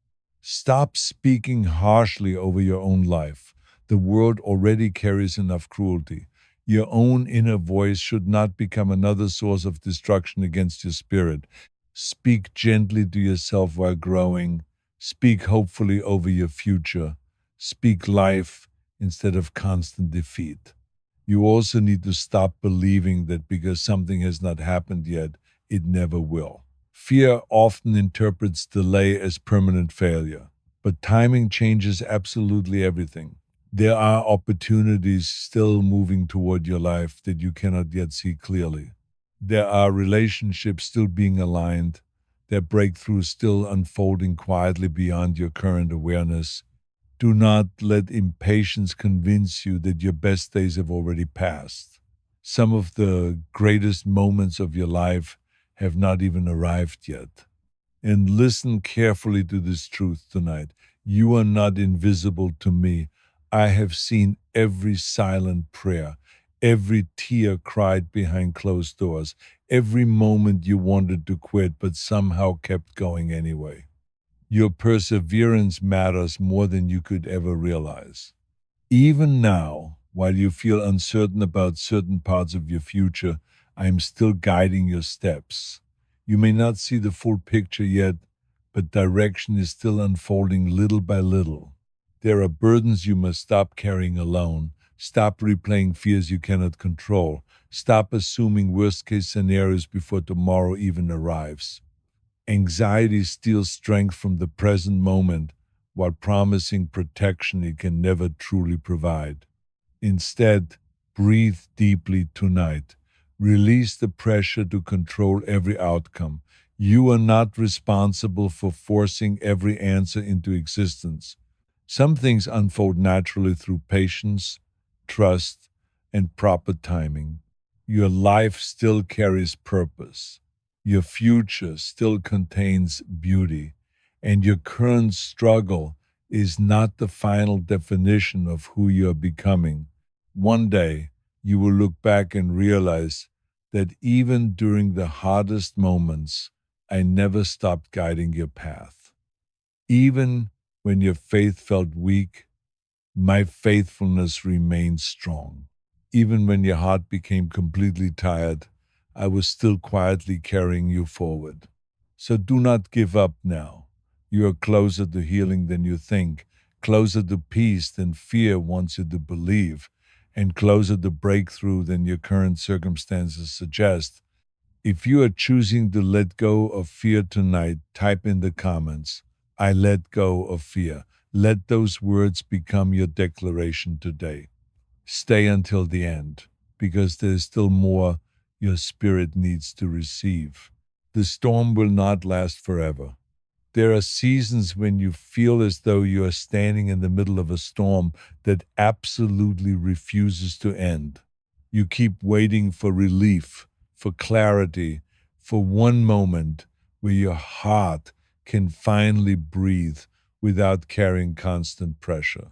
Stop speaking harshly over your own life. The world already carries enough cruelty. Your own inner voice should not become another source of destruction against your spirit. Speak gently to yourself while growing. Speak hopefully over your future. Speak life instead of constant defeat. You also need to stop believing that because something has not happened yet, it never will. Fear often interprets delay as permanent failure, but timing changes absolutely everything. There are opportunities still moving toward your life that you cannot yet see clearly. There are relationships still being aligned, there are breakthroughs still unfolding quietly beyond your current awareness. Do not let impatience convince you that your best days have already passed. Some of the greatest moments of your life have not even arrived yet. And listen carefully to this truth tonight. You are not invisible to me. I have seen every silent prayer, every tear cried behind closed doors, every moment you wanted to quit but somehow kept going anyway. Your perseverance matters more than you could ever realize. Even now, while you feel uncertain about certain parts of your future, I am still guiding your steps. You may not see the full picture yet, but direction is still unfolding little by little. There are burdens you must stop carrying alone. Stop replaying fears you cannot control. Stop assuming worst case scenarios before tomorrow even arrives. Anxiety steals strength from the present moment while promising protection it can never truly provide. Instead, breathe deeply tonight. Release the pressure to control every outcome. You are not responsible for forcing every answer into existence. Some things unfold naturally through patience, trust, and proper timing. Your life still carries purpose. Your future still contains beauty. And your current struggle is not the final definition of who you are becoming. One day, you will look back and realize that even during the hardest moments, I never stopped guiding your path. Even when your faith felt weak, my faithfulness remained strong. Even when your heart became completely tired, I was still quietly carrying you forward. So do not give up now. You are closer to healing than you think, closer to peace than fear wants you to believe, and closer to breakthrough than your current circumstances suggest. If you are choosing to let go of fear tonight, type in the comments, I let go of fear. Let those words become your declaration today. Stay until the end, because there is still more your spirit needs to receive. The storm will not last forever. There are seasons when you feel as though you are standing in the middle of a storm that absolutely refuses to end. You keep waiting for relief, for clarity, for one moment where your heart can finally breathe without carrying constant pressure.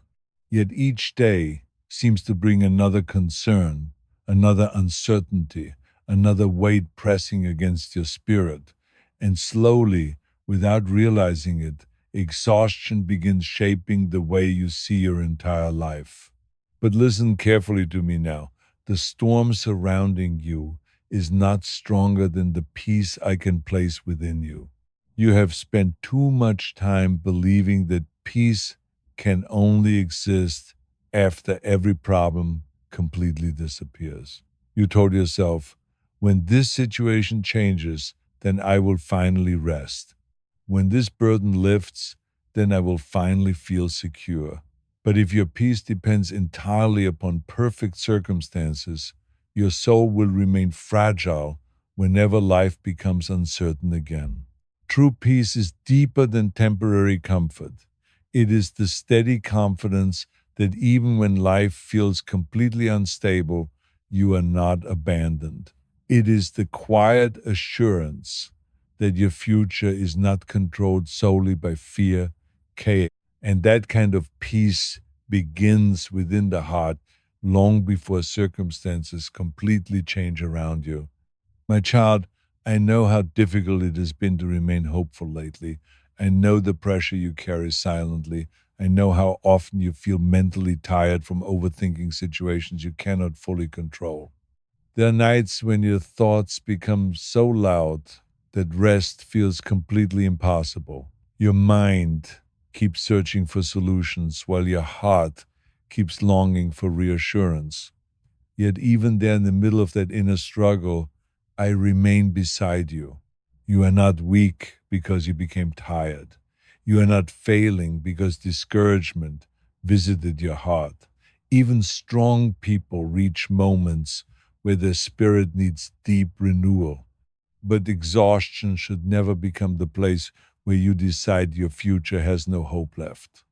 Yet each day seems to bring another concern, another uncertainty, another weight pressing against your spirit. And slowly, without realizing it, exhaustion begins shaping the way you see your entire life. But listen carefully to me now. The storm surrounding you is not stronger than the peace I can place within you. You have spent too much time believing that peace can only exist after every problem completely disappears. You told yourself, when this situation changes, then I will finally rest. When this burden lifts, then I will finally feel secure. But if your peace depends entirely upon perfect circumstances, your soul will remain fragile whenever life becomes uncertain again. True peace is deeper than temporary comfort. It is the steady confidence that even when life feels completely unstable, you are not abandoned. It is the quiet assurance that your future is not controlled solely by fear, chaos. And that kind of peace begins within the heart long before circumstances completely change around you. My child, I know how difficult it has been to remain hopeful lately. I know the pressure you carry silently. I know how often you feel mentally tired from overthinking situations you cannot fully control. There are nights when your thoughts become so loud that rest feels completely impossible. Your mind keeps searching for solutions while your heart keeps longing for reassurance. Yet, even there in the middle of that inner struggle, I remain beside you. You are not weak because you became tired. You are not failing because discouragement visited your heart. Even strong people reach moments where their spirit needs deep renewal. But exhaustion should never become the place where you decide your future has no hope left.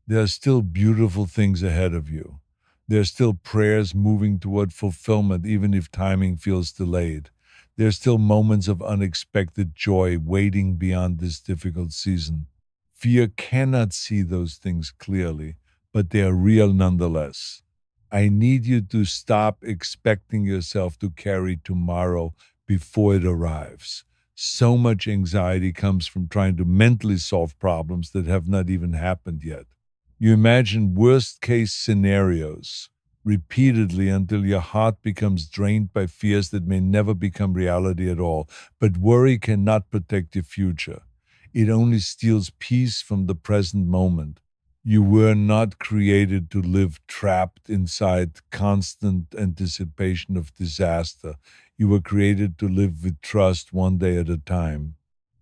There are still beautiful things ahead of you. There are still prayers moving toward fulfillment, even if timing feels delayed. There are still moments of unexpected joy waiting beyond this difficult season. Fear cannot see those things clearly, but they are real nonetheless. I need you to stop expecting yourself to carry tomorrow before it arrives. So much anxiety comes from trying to mentally solve problems that have not even happened yet. You imagine worst case scenarios, repeatedly until your heart becomes drained by fears that may never become reality at all. But worry cannot protect your future. It only steals peace from the present moment. You were not created to live trapped inside constant anticipation of disaster. You were created to live with trust one day at a time.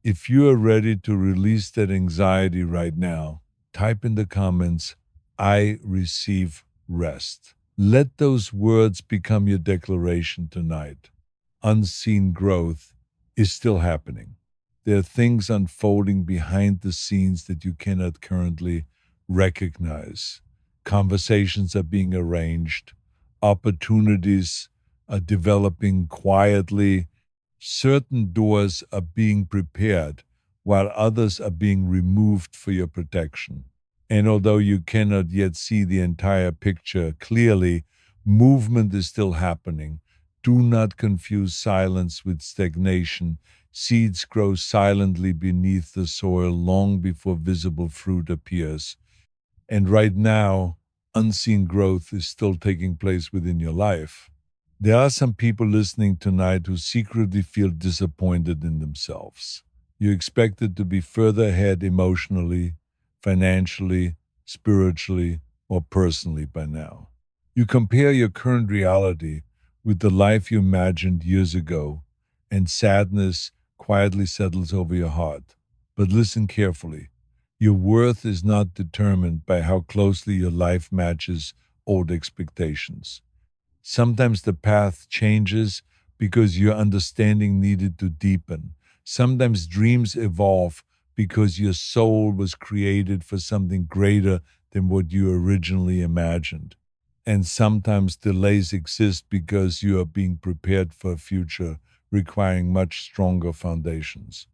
If you are ready to release that anxiety right now, type in the comments, I receive rest. Let those words become your declaration tonight. Unseen growth is still happening. There are things unfolding behind the scenes that you cannot currently recognize. Conversations are being arranged, opportunities are developing quietly, certain doors are being prepared while others are being removed for your protection. And although you cannot yet see the entire picture clearly, movement is still happening. Do not confuse silence with stagnation. Seeds grow silently beneath the soil long before visible fruit appears. And right now, unseen growth is still taking place within your life. There are some people listening tonight who secretly feel disappointed in themselves. You expected to be further ahead emotionally, financially, spiritually, or personally by now. You compare your current reality with the life you imagined years ago, and sadness quietly settles over your heart. But listen carefully. Your worth is not determined by how closely your life matches old expectations. Sometimes the path changes because your understanding needed to deepen. Sometimes dreams evolve because your soul was created for something greater than what you originally imagined. And sometimes delays exist because you are being prepared for a future requiring much stronger foundations.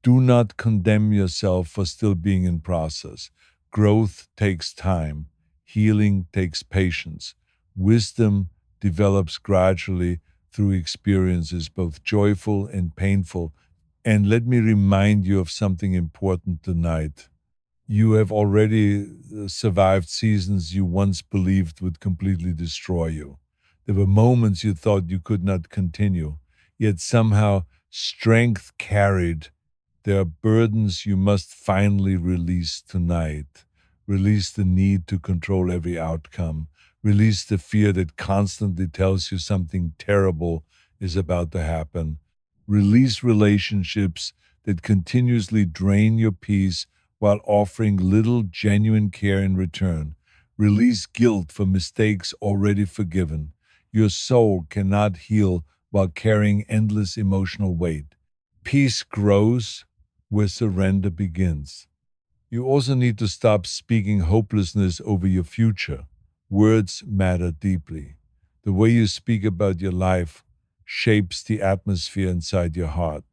Do not condemn yourself for still being in process. Growth takes time. Healing takes patience. Wisdom develops gradually through experiences, both joyful and painful. And let me remind you of something important tonight. You have already survived seasons you once believed would completely destroy you. There were moments you thought you could not continue, yet somehow strength carried. There are burdens you must finally release tonight. Release the need to control every outcome. Release the fear that constantly tells you something terrible is about to happen. Release relationships that continuously drain your peace while offering little genuine care in return. Release guilt for mistakes already forgiven. Your soul cannot heal while carrying endless emotional weight. Peace grows where surrender begins. You also need to stop speaking hopelessness over your future. Words matter deeply. The way you speak about your life shapes the atmosphere inside your heart.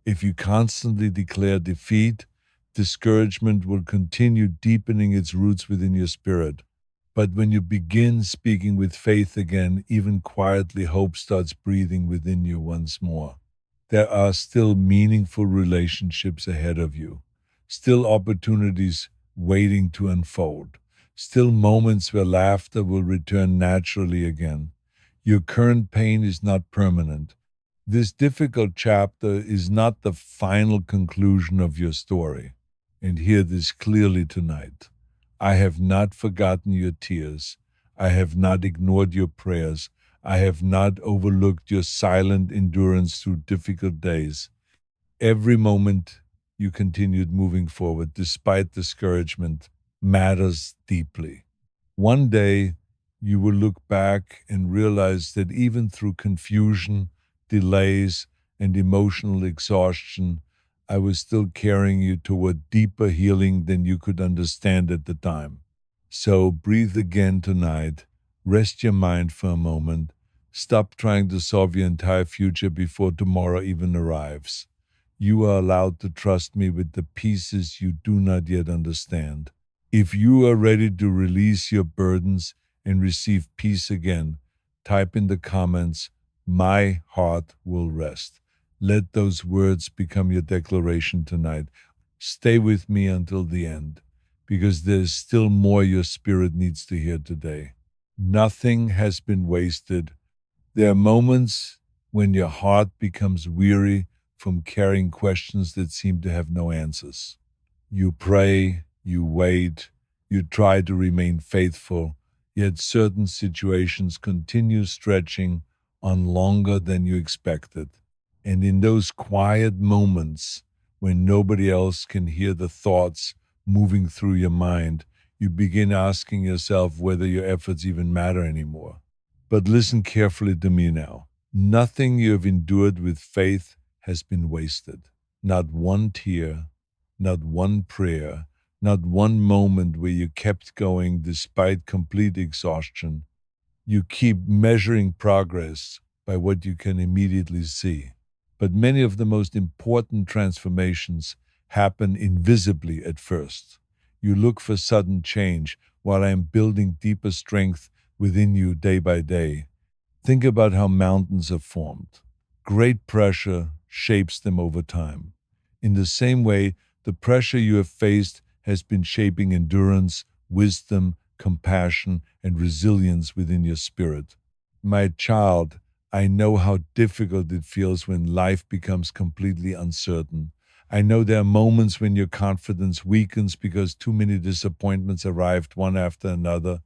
If you constantly declare defeat, discouragement will continue deepening its roots within your spirit. But when you begin speaking with faith again, even quietly, hope starts breathing within you once more. There are still meaningful relationships ahead of you, still opportunities waiting to unfold, still moments where laughter will return naturally again. Your current pain is not permanent. This difficult chapter is not the final conclusion of your story. And hear this clearly tonight. I have not forgotten your tears. I have not ignored your prayers. I have not overlooked your silent endurance through difficult days. Every moment you continued moving forward despite discouragement matters deeply. One day you will look back and realize that even through confusion, delays, and emotional exhaustion, I was still carrying you toward deeper healing than you could understand at the time. So breathe again tonight. Rest your mind for a moment. Stop trying to solve your entire future before tomorrow even arrives. You are allowed to trust me with the pieces you do not yet understand. If you are ready to release your burdens and receive peace again, type in the comments, my heart will rest. Let those words become your declaration tonight. Stay with me until the end, because there's still more your spirit needs to hear today. Nothing has been wasted. There are moments when your heart becomes weary from carrying questions that seem to have no answers. You pray, you wait, you try to remain faithful, yet certain situations continue stretching on longer than you expected. And in those quiet moments when nobody else can hear the thoughts moving through your mind, you begin asking yourself whether your efforts even matter anymore. But listen carefully to me now. Nothing you have endured with faith has been wasted. Not one tear, not one prayer, not one moment where you kept going despite complete exhaustion. You keep measuring progress by what you can immediately see. But many of the most important transformations happen invisibly at first. You look for sudden change while I am building deeper strength within you day by day. Think about how mountains are formed. Great pressure shapes them over time. In the same way, the pressure you have faced has been shaping endurance, wisdom, compassion, and resilience within your spirit. My child, I know how difficult it feels when life becomes completely uncertain. I know there are moments when your confidence weakens because too many disappointments arrived one after another.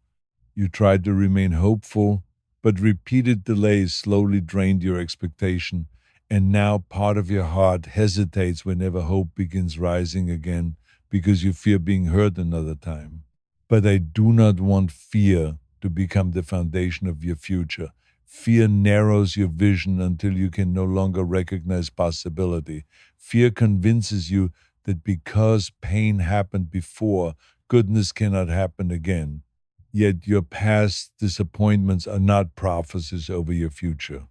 You tried to remain hopeful, but repeated delays slowly drained your expectation, and now part of your heart hesitates whenever hope begins rising again because you fear being hurt another time. But I do not want fear to become the foundation of your future. Fear narrows your vision until you can no longer recognize possibility. Fear convinces you that because pain happened before, goodness cannot happen again. Yet your past disappointments are not prophecies over your future.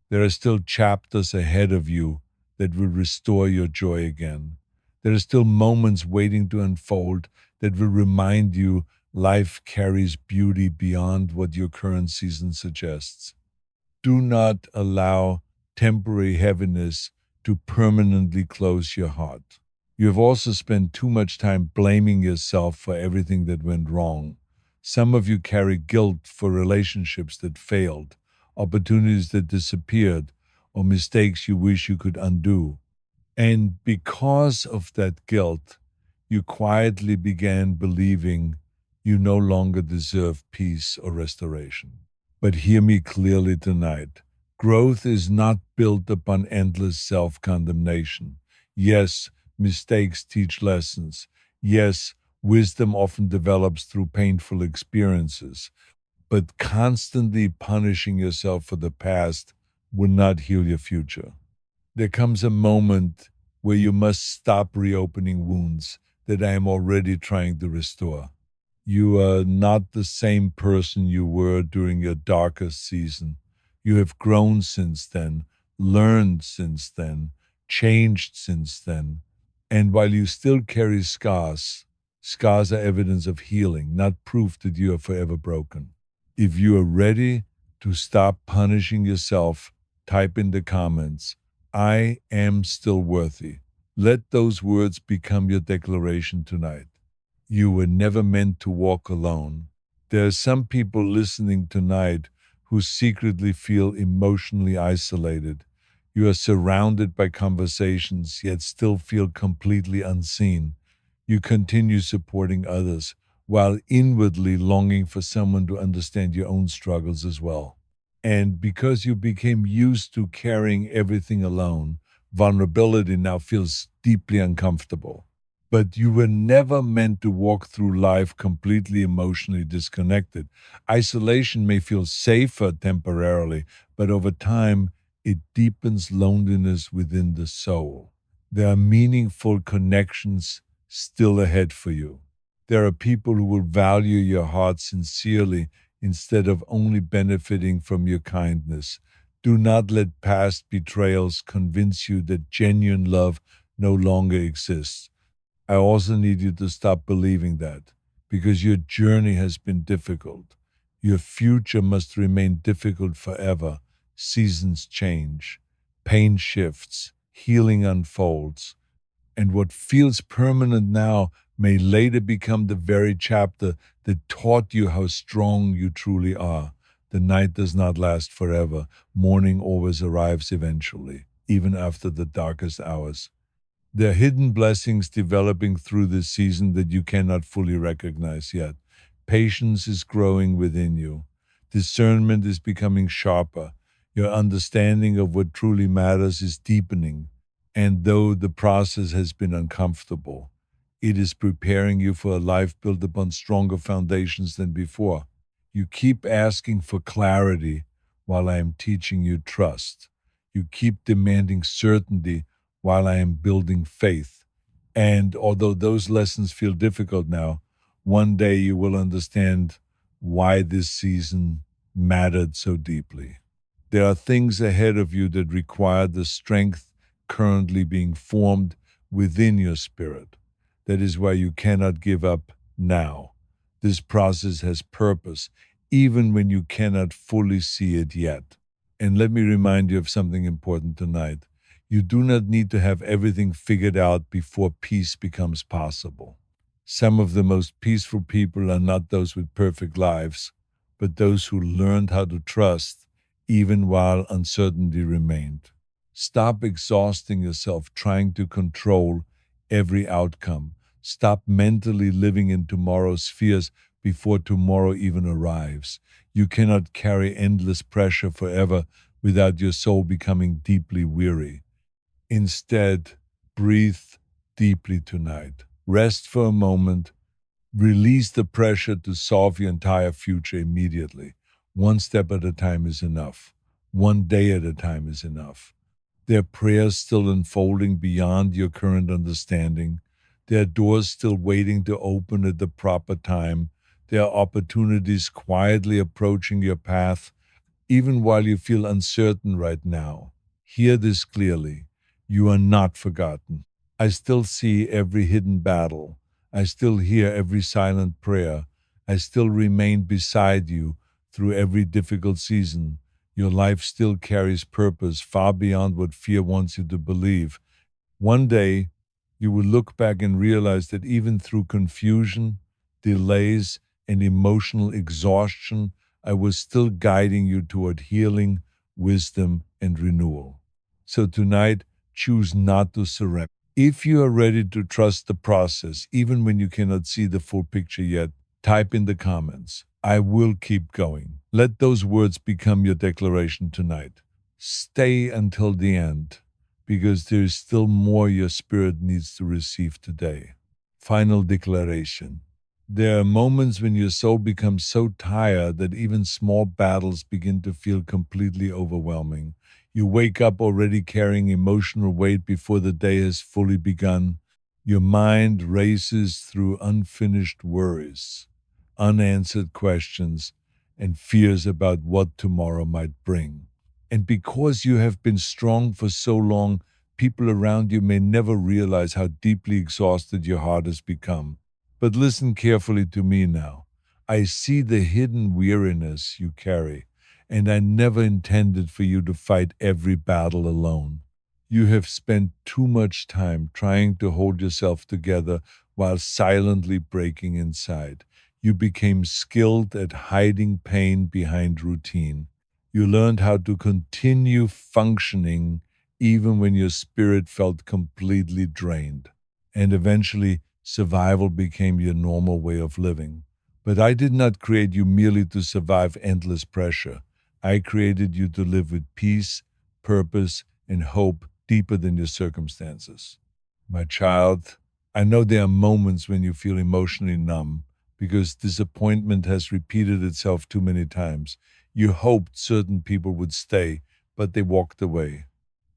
There are still chapters ahead of you that will restore your joy again. There are still moments waiting to unfold that will remind you life carries beauty beyond what your current season suggests. Do not allow temporary heaviness to permanently close your heart. You have also spent too much time blaming yourself for everything that went wrong. Some of you carry guilt for relationships that failed, opportunities that disappeared, or mistakes you wish you could undo. And because of that guilt, you quietly began believing you no longer deserve peace or restoration. But hear me clearly tonight. Growth is not built upon endless self condemnation. Yes, mistakes teach lessons. Yes, wisdom often develops through painful experiences. But constantly punishing yourself for the past will not heal your future. There comes a moment where you must stop reopening wounds that I am already trying to restore. You are not the same person you were during your darkest season. You have grown since then, learned since then, changed since then. And while you still carry scars, scars are evidence of healing, not proof that you are forever broken. If you are ready to stop punishing yourself, type in the comments, I am still worthy. Let those words become your declaration tonight. You were never meant to walk alone. There are some people listening tonight who secretly feel emotionally isolated. You are surrounded by conversations, yet still feel completely unseen. You continue supporting others while inwardly longing for someone to understand your own struggles as well. And because you became used to carrying everything alone, vulnerability now feels deeply uncomfortable. But you were never meant to walk through life completely emotionally disconnected. Isolation may feel safer temporarily, but over time, it deepens loneliness within the soul. There are meaningful connections still ahead for you. There are people who will value your heart sincerely instead of only benefiting from your kindness. Do not let past betrayals convince you that genuine love no longer exists. I also need you to stop believing that because your journey has been difficult. Your future must remain difficult forever. Seasons change, pain shifts, healing unfolds, and what feels permanent now may later become the very chapter that taught you how strong you truly are. The night does not last forever. Morning always arrives eventually, even after the darkest hours. There are hidden blessings developing through this season that you cannot fully recognize yet. Patience is growing within you. Discernment is becoming sharper. Your understanding of what truly matters is deepening. And though the process has been uncomfortable, it is preparing you for a life built upon stronger foundations than before. You keep asking for clarity while I am teaching you trust. You keep demanding certainty while I am building faith. And although those lessons feel difficult now, one day you will understand why this season mattered so deeply. There are things ahead of you that require the strength currently being formed within your spirit. That is why you cannot give up now. This process has purpose, even when you cannot fully see it yet. And let me remind you of something important tonight. You do not need to have everything figured out before peace becomes possible. Some of the most peaceful people are not those with perfect lives, but those who learned how to trust even while uncertainty remained. Stop exhausting yourself trying to control every outcome. Stop mentally living in tomorrow's fears before tomorrow even arrives. You cannot carry endless pressure forever without your soul becoming deeply weary. Instead, breathe deeply tonight. Rest for a moment. Release the pressure to solve your entire future immediately. One step at a time is enough. One day at a time is enough. There are prayers still unfolding beyond your current understanding. There are doors still waiting to open at the proper time. There are opportunities quietly approaching your path, even while you feel uncertain right now. Hear this clearly. You are not forgotten. I still see every hidden battle. I still hear every silent prayer. I still remain beside you through every difficult season. Your life still carries purpose far beyond what fear wants you to believe. One day, you will look back and realize that even through confusion, delays, and emotional exhaustion, I was still guiding you toward healing, wisdom, and renewal. So tonight, choose not to surrender. If you are ready to trust the process, even when you cannot see the full picture yet, type in the comments, I will keep going. Let those words become your declaration tonight. Stay until the end, because there is still more your spirit needs to receive today. Final declaration. There are moments when your soul becomes so tired that even small battles begin to feel completely overwhelming. You wake up already carrying emotional weight before the day has fully begun. Your mind races through unfinished worries, unanswered questions, and fears about what tomorrow might bring. And because you have been strong for so long, people around you may never realize how deeply exhausted your heart has become. But listen carefully to me now. I see the hidden weariness you carry, and I never intended for you to fight every battle alone. You have spent too much time trying to hold yourself together while silently breaking inside. You became skilled at hiding pain behind routine. You learned how to continue functioning even when your spirit felt completely drained. And eventually, survival became your normal way of living. But I did not create you merely to survive endless pressure. I created you to live with peace, purpose, and hope deeper than your circumstances. My child, I know there are moments when you feel emotionally numb because disappointment has repeated itself too many times. You hoped certain people would stay, but they walked away.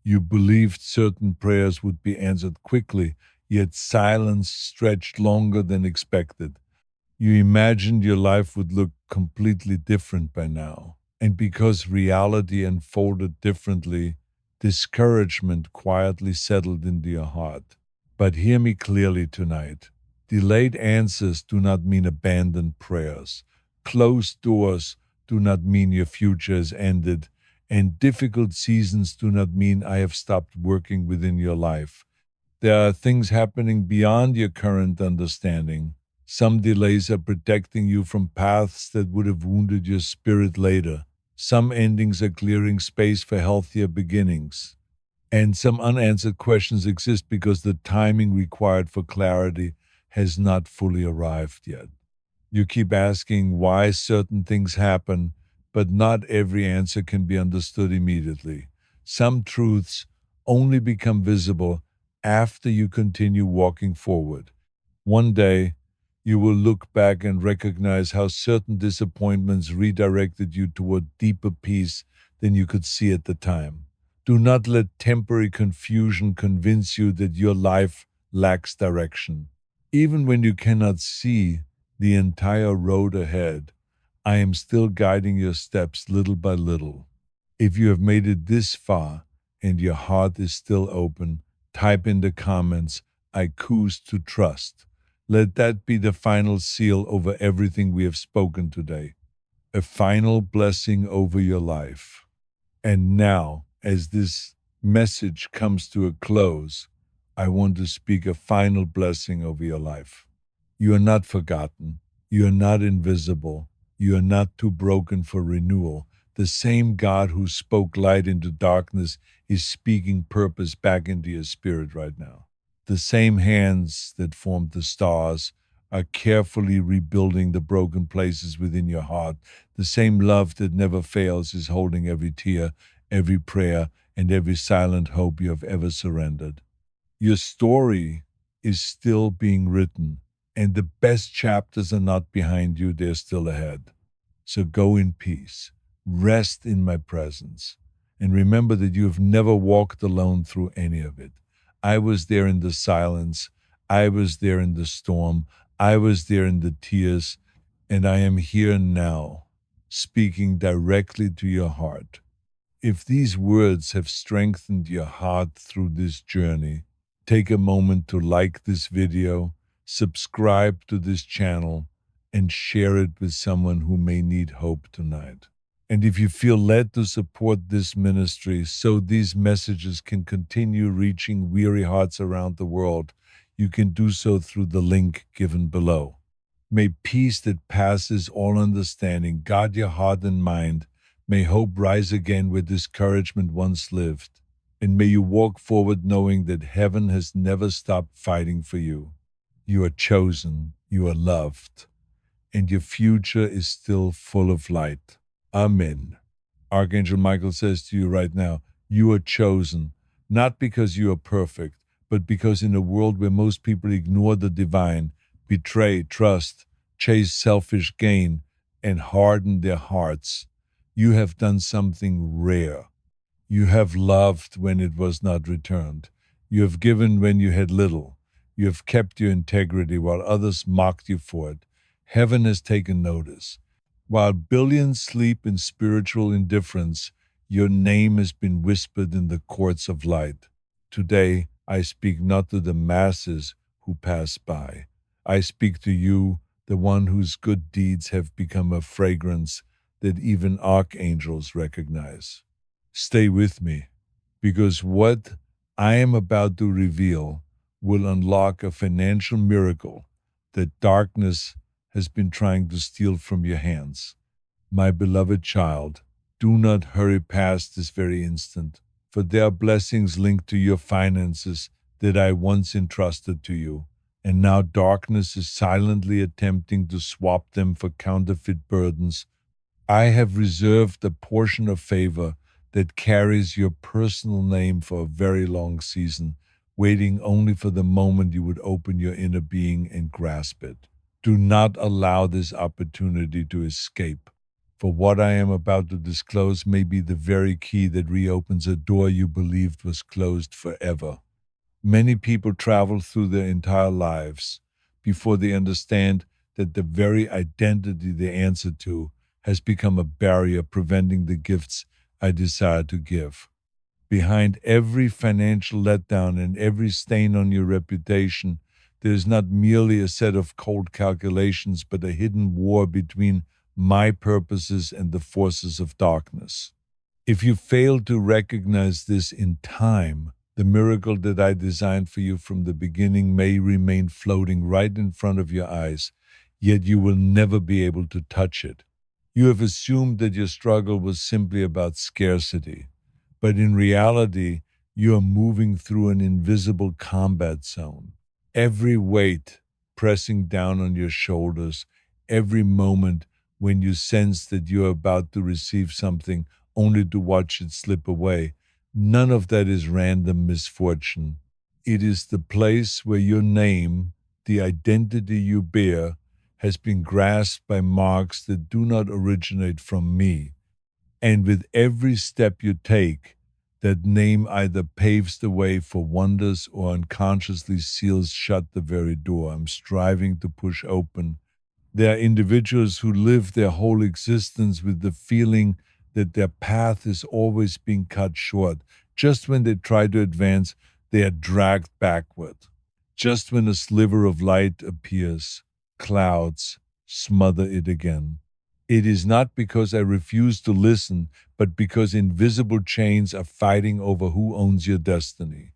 You believed certain prayers would be answered quickly, yet silence stretched longer than expected. You imagined your life would look completely different by now. And because reality unfolded differently, discouragement quietly settled into your heart. But hear me clearly tonight. Delayed answers do not mean abandoned prayers. Closed doors do not mean your future is ended. And difficult seasons do not mean I have stopped working within your life. There are things happening beyond your current understanding. Some delays are protecting you from paths that would have wounded your spirit later. Some endings are clearing space for healthier beginnings. And some unanswered questions exist because the timing required for clarity has not fully arrived yet. You keep asking why certain things happen, but not every answer can be understood immediately. Some truths only become visible after you continue walking forward. One day, you will look back and recognize how certain disappointments redirected you toward deeper peace than you could see at the time. Do not let temporary confusion convince you that your life lacks direction. Even when you cannot see the entire road ahead, I am still guiding your steps little by little. If you have made it this far and your heart is still open, type in the comments, I choose to trust. Let that be the final seal over everything we have spoken today. A final blessing over your life. And now, as this message comes to a close, I want to speak a final blessing over your life. You are not forgotten. You are not invisible. You are not too broken for renewal. The same God who spoke light into darkness is speaking purpose back into your spirit right now. The same hands that formed the stars are carefully rebuilding the broken places within your heart. The same love that never fails is holding every tear, every prayer, and every silent hope you have ever surrendered. Your story is still being written, and the best chapters are not behind you, they're still ahead. So go in peace, rest in my presence, and remember that you have never walked alone through any of it. I was there in the silence, I was there in the storm, I was there in the tears, and I am here now, speaking directly to your heart. If these words have strengthened your heart through this journey, take a moment to like this video, subscribe to this channel, and share it with someone who may need hope tonight. And if you feel led to support this ministry so these messages can continue reaching weary hearts around the world, you can do so through the link given below. May peace that passes all understanding guard your heart and mind. May hope rise again where discouragement once lived. And may you walk forward knowing that heaven has never stopped fighting for you. You are chosen, you are loved, and your future is still full of light. Amen. Archangel Michael says to you right now, you are chosen, not because you are perfect, but because in a world where most people ignore the divine, betray trust, chase selfish gain, and harden their hearts, you have done something rare. You have loved when it was not returned. You have given when you had little. You have kept your integrity while others mocked you for it. Heaven has taken notice. While billions sleep in spiritual indifference, your name has been whispered in the courts of light. Today, I speak not to the masses who pass by. I speak to you, the one whose good deeds have become a fragrance that even archangels recognize. Stay with me, because what I am about to reveal will unlock a financial miracle that darkness has been trying to steal from your hands. My beloved child, do not hurry past this very instant, for there are blessings linked to your finances that I once entrusted to you, and now darkness is silently attempting to swap them for counterfeit burdens. I have reserved a portion of favor that carries your personal name for a very long season, waiting only for the moment you would open your inner being and grasp it. Do not allow this opportunity to escape, for what I am about to disclose may be the very key that reopens a door you believed was closed forever. Many people travel through their entire lives before they understand that the very identity they answer to has become a barrier preventing the gifts I desire to give. Behind every financial letdown and every stain on your reputation, there is not merely a set of cold calculations, but a hidden war between my purposes and the forces of darkness. If you fail to recognize this in time, The miracle that I designed for you from the beginning may remain floating right in front of your eyes, yet you will never be able to touch it. You have assumed that your struggle was simply about scarcity, but in reality, you are moving through an invisible combat zone. Every weight pressing down on your shoulders, every moment when you sense that you are about to receive something only to watch it slip away, none of that is random misfortune. It is the place where your name, the identity you bear, has been grasped by marks that do not originate from me. And with every step you take, that name either paves the way for wonders or unconsciously seals shut the very door I'm striving to push open. There are individuals who live their whole existence with the feeling that their path is always being cut short. Just when they try to advance, they are dragged backward. Just when a sliver of light appears, clouds smother it again. It is not because I refuse to listen, but because invisible chains are fighting over who owns your destiny.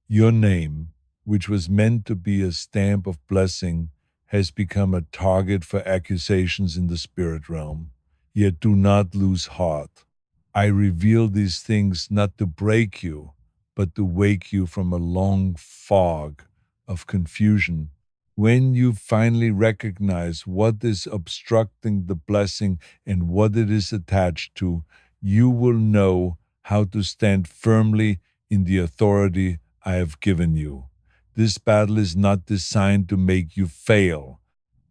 Your name, which was meant to be a stamp of blessing, has become a target for accusations in the spirit realm. Yet do not lose heart. I reveal these things not to break you, but to wake you from a long fog of confusion. When you finally recognize what is obstructing the blessing and what it is attached to, you will know how to stand firmly in the authority I have given you. This battle is not designed to make you fail.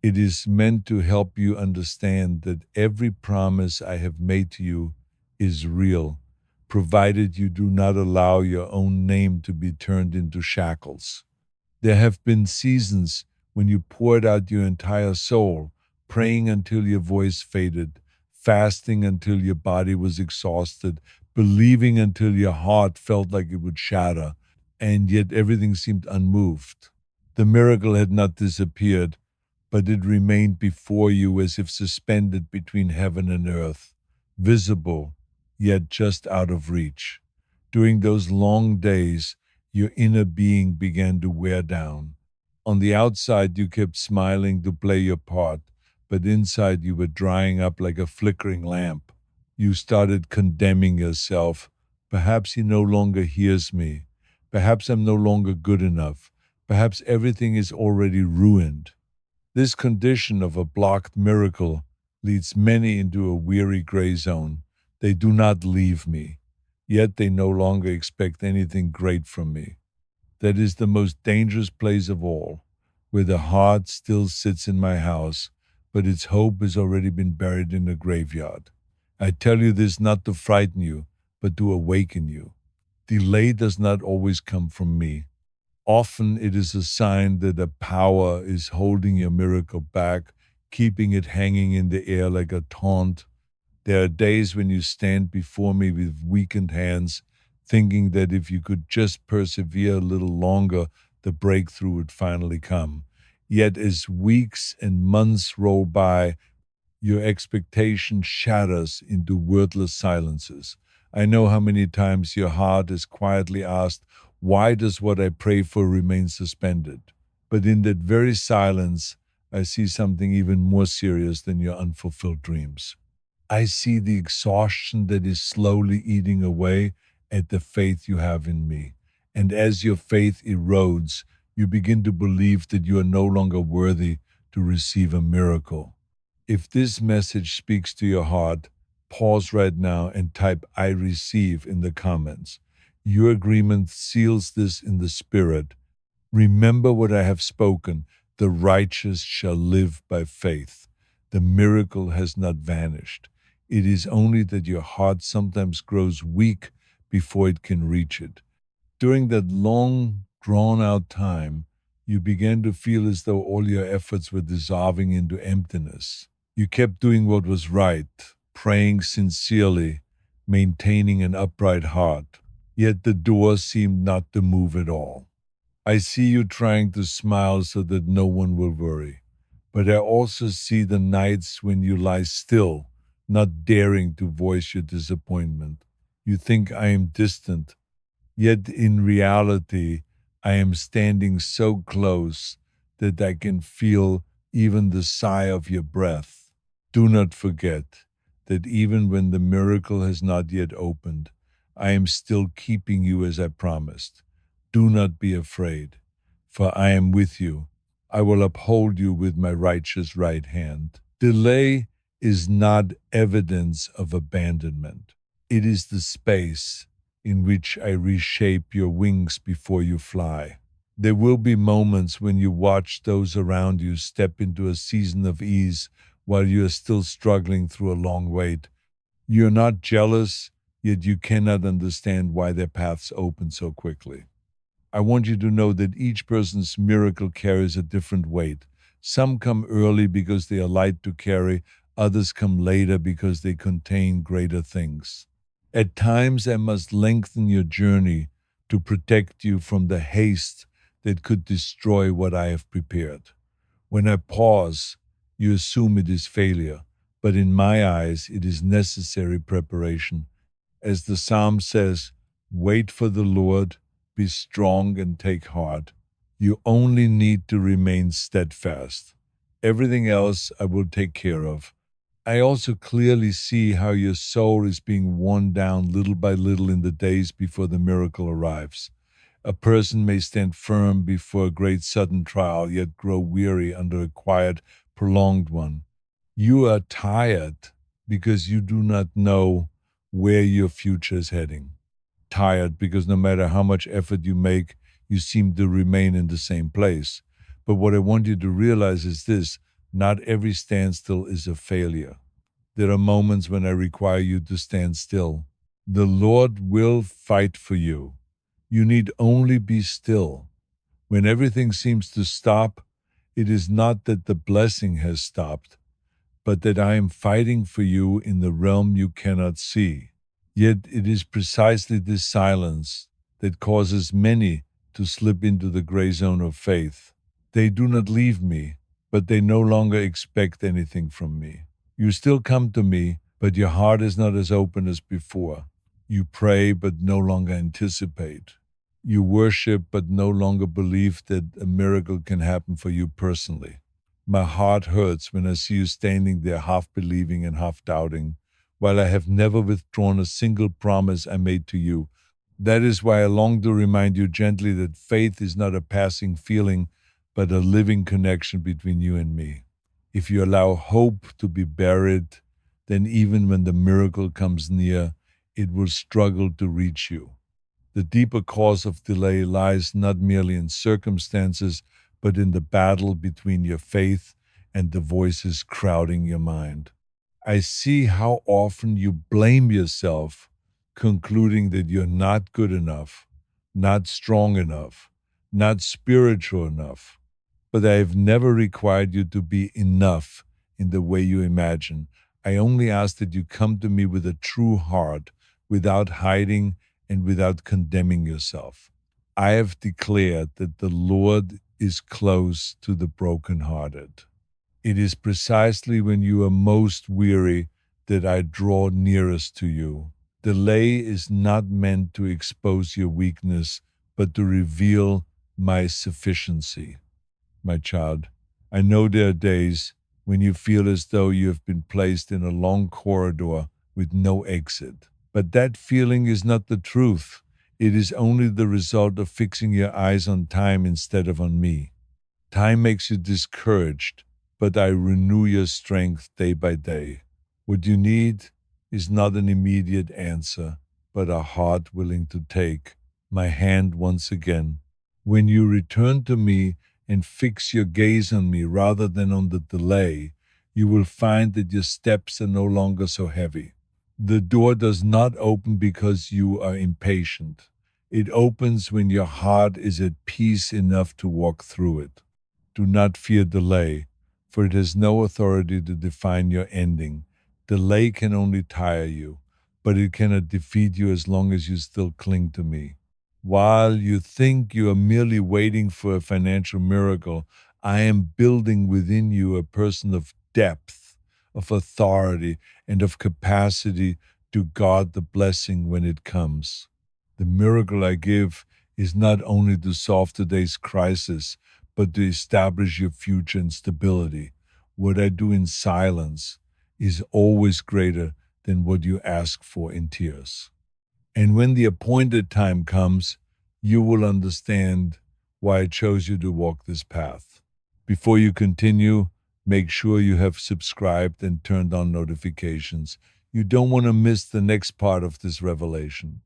It is meant to help you understand that every promise I have made to you is real, provided you do not allow your own name to be turned into shackles. There have been seasons when you poured out your entire soul, praying until your voice faded, fasting until your body was exhausted, believing until your heart felt like it would shatter, and yet everything seemed unmoved. The miracle had not disappeared, but it remained before you as if suspended between heaven and earth, visible, yet just out of reach. During those long days, your inner being began to wear down. On the outside, you kept smiling to play your part, but inside you were drying up like a flickering lamp. You started condemning yourself. Perhaps he no longer hears me. Perhaps I'm no longer good enough. Perhaps everything is already ruined. This condition of a blocked miracle leads many into a weary gray zone. They do not leave me, yet they no longer expect anything great from me. That is the most dangerous place of all, where the heart still sits in my house, but its hope has already been buried in the graveyard. I tell you this not to frighten you, but to awaken you. Delay does not always come from me. Often it is a sign that a power is holding your miracle back, keeping it hanging in the air like a taunt. There are days when you stand before me with weakened hands, thinking that if you could just persevere a little longer, the breakthrough would finally come. Yet as weeks and months roll by, your expectation shatters into wordless silences. I know how many times your heart has quietly asked, why does what I pray for remain suspended? But in that very silence, I see something even more serious than your unfulfilled dreams. I see the exhaustion that is slowly eating away at the faith you have in me. And as your faith erodes, you begin to believe that you are no longer worthy to receive a miracle. If this message speaks to your heart, pause right now and type I receive in the comments. Your agreement seals this in the spirit. Remember what I have spoken. The righteous shall live by faith. The miracle has not vanished. It is only that your heart sometimes grows weak before it can reach it. During that long, drawn out time, you began to feel as though all your efforts were dissolving into emptiness. You kept doing what was right, praying sincerely, maintaining an upright heart, yet the door seemed not to move at all. I see you trying to smile so that no one will worry, but I also see the nights when you lie still, not daring to voice your disappointment. You think I am distant, Yet in reality, I am standing so close that I can feel even the sigh of your breath. Do not forget that even when the miracle has not yet opened, I am still keeping you as I promised. Do not be afraid, for I am with you. I will uphold you with my righteous right hand. Delay is not evidence of abandonment. It is the space in which I reshape your wings before you fly. There will be moments when you watch those around you step into a season of ease while you are still struggling through a long wait. You're not jealous, yet you cannot understand why their paths open so quickly. I want you to know that each person's miracle carries a different weight. Some come early because they are light to carry, others come later because they contain greater things. At times, I must lengthen your journey to protect you from the haste that could destroy what I have prepared. When I pause, you assume it is failure, but in my eyes, it is necessary preparation. As the psalm says, wait for the Lord, be strong and take heart. You only need to remain steadfast. Everything else I will take care of. I also clearly see how your soul is being worn down little by little in the days before the miracle arrives. A person may stand firm before a great sudden trial, yet grow weary under a quiet, prolonged one. You are tired because you do not know where your future is heading. Tired because no matter how much effort you make, you seem to remain in the same place. But what I want you to realize is this: not every standstill is a failure. There are moments when I require you to stand still. The Lord will fight for you. You need only be still. When everything seems to stop, it is not that the blessing has stopped, but that I am fighting for you in the realm you cannot see. Yet it is precisely this silence that causes many to slip into the gray zone of faith. They do not leave me, but they no longer expect anything from me. You still come to me, but your heart is not as open as before. You pray, but no longer anticipate. You worship, but no longer believe that a miracle can happen for you personally. My heart hurts when I see you standing there half believing and half doubting, while I have never withdrawn a single promise I made to you. That is why I long to remind you gently that faith is not a passing feeling, but a living connection between you and me. If you allow hope to be buried, then even when the miracle comes near, it will struggle to reach you. The deeper cause of delay lies not merely in circumstances, but in the battle between your faith and the voices crowding your mind. I see how often you blame yourself, concluding that you're not good enough, not strong enough, not spiritual enough. But I have never required you to be enough in the way you imagine. I only ask that you come to me with a true heart, without hiding and without condemning yourself. I have declared that the Lord is close to the brokenhearted. It is precisely when you are most weary that I draw nearest to you. Delay is not meant to expose your weakness, but to reveal my sufficiency. My child, I know there are days when you feel as though you have been placed in a long corridor with no exit. But that feeling is not the truth. It is only the result of fixing your eyes on time instead of on me. Time makes you discouraged, but I renew your strength day by day. What you need is not an immediate answer, but a heart willing to take my hand once again. When you return to me and fix your gaze on me rather than on the delay, you will find that your steps are no longer so heavy. The door does not open because you are impatient. It opens when your heart is at peace enough to walk through it. Do not fear delay, for it has no authority to define your ending. Delay can only tire you, but it cannot defeat you as long as you still cling to me. While you think you are merely waiting for a financial miracle, I am building within you a person of depth, of authority, and of capacity to guard the blessing when it comes. The miracle I give is not only to solve today's crisis, but to establish your future in stability. What I do in silence is always greater than what you ask for in tears. And when the appointed time comes, you will understand why I chose you to walk this path. Before you continue, make sure you have subscribed and turned on notifications. You don't want to miss the next part of this revelation.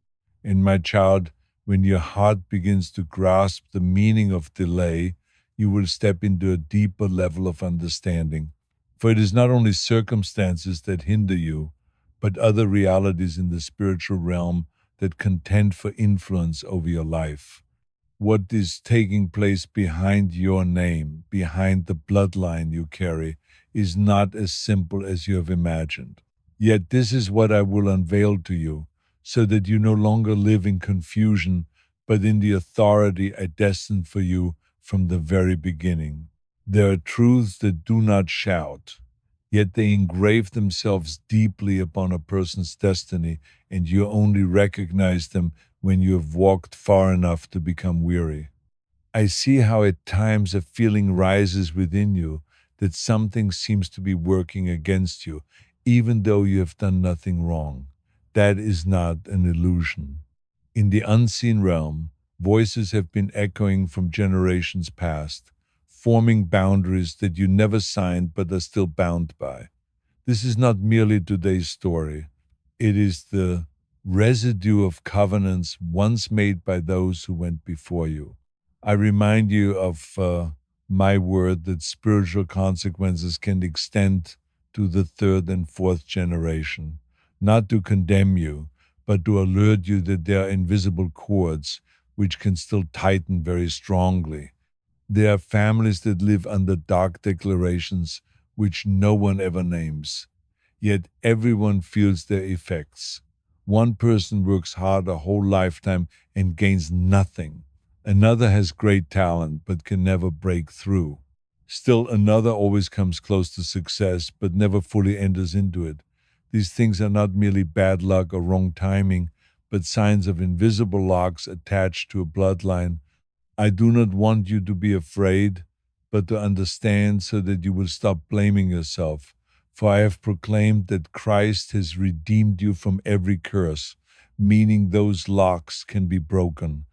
And my child, when your heart begins to grasp the meaning of delay, you will step into a deeper level of understanding. For it is not only circumstances that hinder you, but other realities in the spiritual realm that contend for influence over your life. What is taking place behind your name, behind the bloodline you carry, is not as simple as you have imagined. Yet this is what I will unveil to you, so that you no longer live in confusion, but in the authority I destined for you from the very beginning. There are truths that do not shout, yet they engrave themselves deeply upon a person's destiny, and you only recognize them when you have walked far enough to become weary. I see how at times a feeling rises within you that something seems to be working against you, even though you have done nothing wrong. That is not an illusion. In the unseen realm, voices have been echoing from generations past, forming boundaries that you never signed but are still bound by. This is not merely today's story. It is the residue of covenants once made by those who went before you. I remind you of my word that spiritual consequences can extend to the third and fourth generation, not to condemn you, but to alert you that there are invisible cords which can still tighten very strongly. There are families that live under dark declarations which no one ever names, yet everyone feels their effects. One person works hard a whole lifetime and gains nothing. Another has great talent but can never break through. Still another always comes close to success but never fully enters into it. These things are not merely bad luck or wrong timing, but signs of invisible locks attached to a bloodline. I do not want you to be afraid, but to understand so that you will stop blaming yourself. For I have proclaimed that Christ has redeemed you from every curse, meaning those locks can be broken.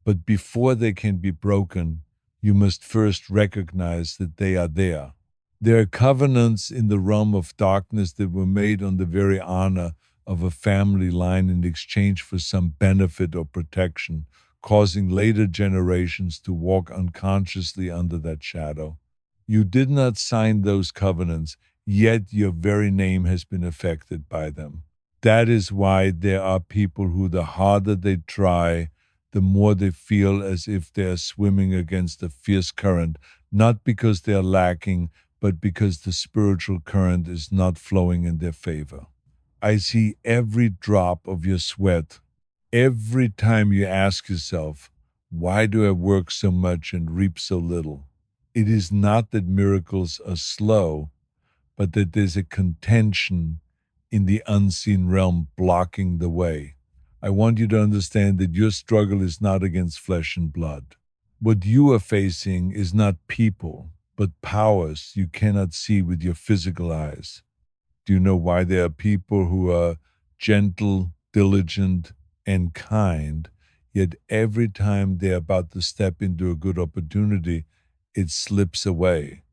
But before they can be broken, you must first recognize that they are there. There are covenants in the realm of darkness that were made on the very honor of a family line in exchange for some benefit or protection, causing later generations to walk unconsciously under that shadow. You did not sign those covenants, yet your very name has been affected by them. That is why there are people who, the harder they try, the more they feel as if they are swimming against a fierce current, not because they are lacking, but because the spiritual current is not flowing in their favor. I see every drop of your sweat. Every time you ask yourself, why do I work so much and reap so little? It is not that miracles are slow, but that there's a contention in the unseen realm blocking the way. I want you to understand that your struggle is not against flesh and blood. What you are facing is not people, but powers you cannot see with your physical eyes. Do you know why there are people who are gentle, diligent, and kind, yet every time they're about to step into a good opportunity, it slips away?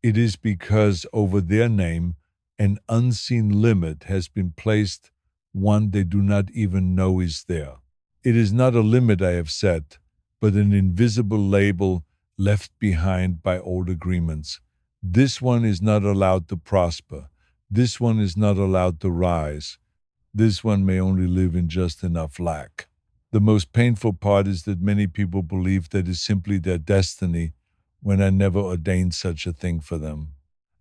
It is because over their name, an unseen limit has been placed, one they do not even know is there. It is not a limit I have set, but an invisible label left behind by old agreements. This one is not allowed to prosper. This one is not allowed to rise. This one may only live in just enough lack. The most painful part is that many people believe that is simply their destiny when I never ordained such a thing for them.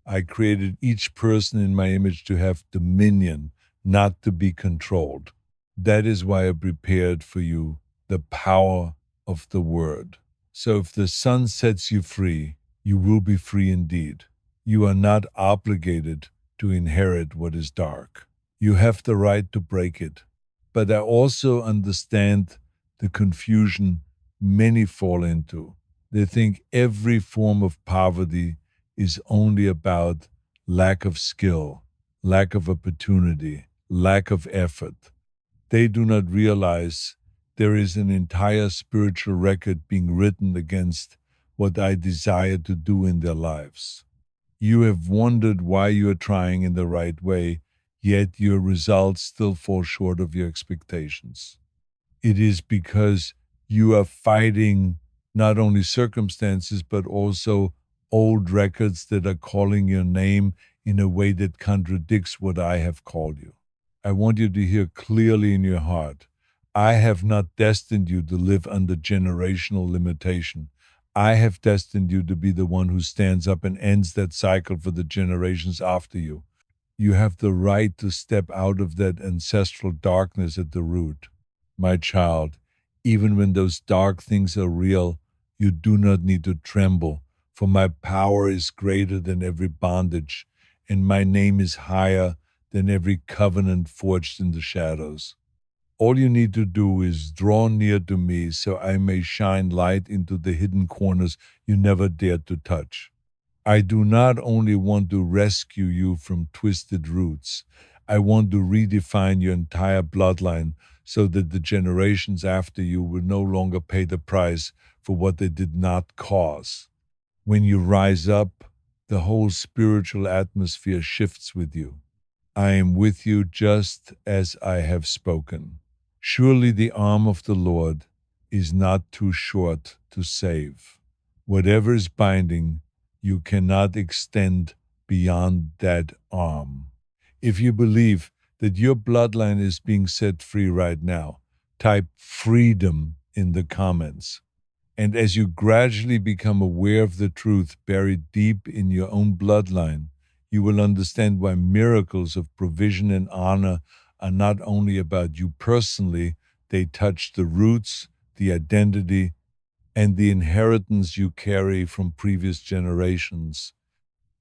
I created each person in my image to have dominion, not to be controlled. That is why I prepared for you the power of the word. So if the sun sets you free, you will be free indeed. You are not obligated to inherit what is dark. You have the right to break it. But I also understand the confusion many fall into. They think every form of poverty is only about lack of skill, lack of opportunity, lack of effort. They do not realize there is an entire spiritual record being written against what I desire to do in their lives. You have wondered why you are trying in the right way, yet your results still fall short of your expectations. It is because you are fighting not only circumstances, but also old records that are calling your name in a way that contradicts what I have called you. I want you to hear clearly in your heart. I have not destined you to live under generational limitation. I have destined you to be the one who stands up and ends that cycle for the generations after you. You have the right to step out of that ancestral darkness at the root. My child, even when those dark things are real, you do not need to tremble, for my power is greater than every bondage, and my name is higher than every covenant forged in the shadows. All you need to do is draw near to me so I may shine light into the hidden corners you never dared to touch. I do not only want to rescue you from twisted roots, I want to redefine your entire bloodline so that the generations after you will no longer pay the price for what they did not cause. When you rise up, the whole spiritual atmosphere shifts with you. I am with you just as I have spoken. Surely the arm of the Lord is not too short to save. Whatever is binding, you cannot extend beyond that arm. If you believe that your bloodline is being set free right now, type freedom in the comments. And as you gradually become aware of the truth buried deep in your own bloodline, you will understand why miracles of provision and honor are not only about you personally, they touch the roots, the identity, and the inheritance you carry from previous generations.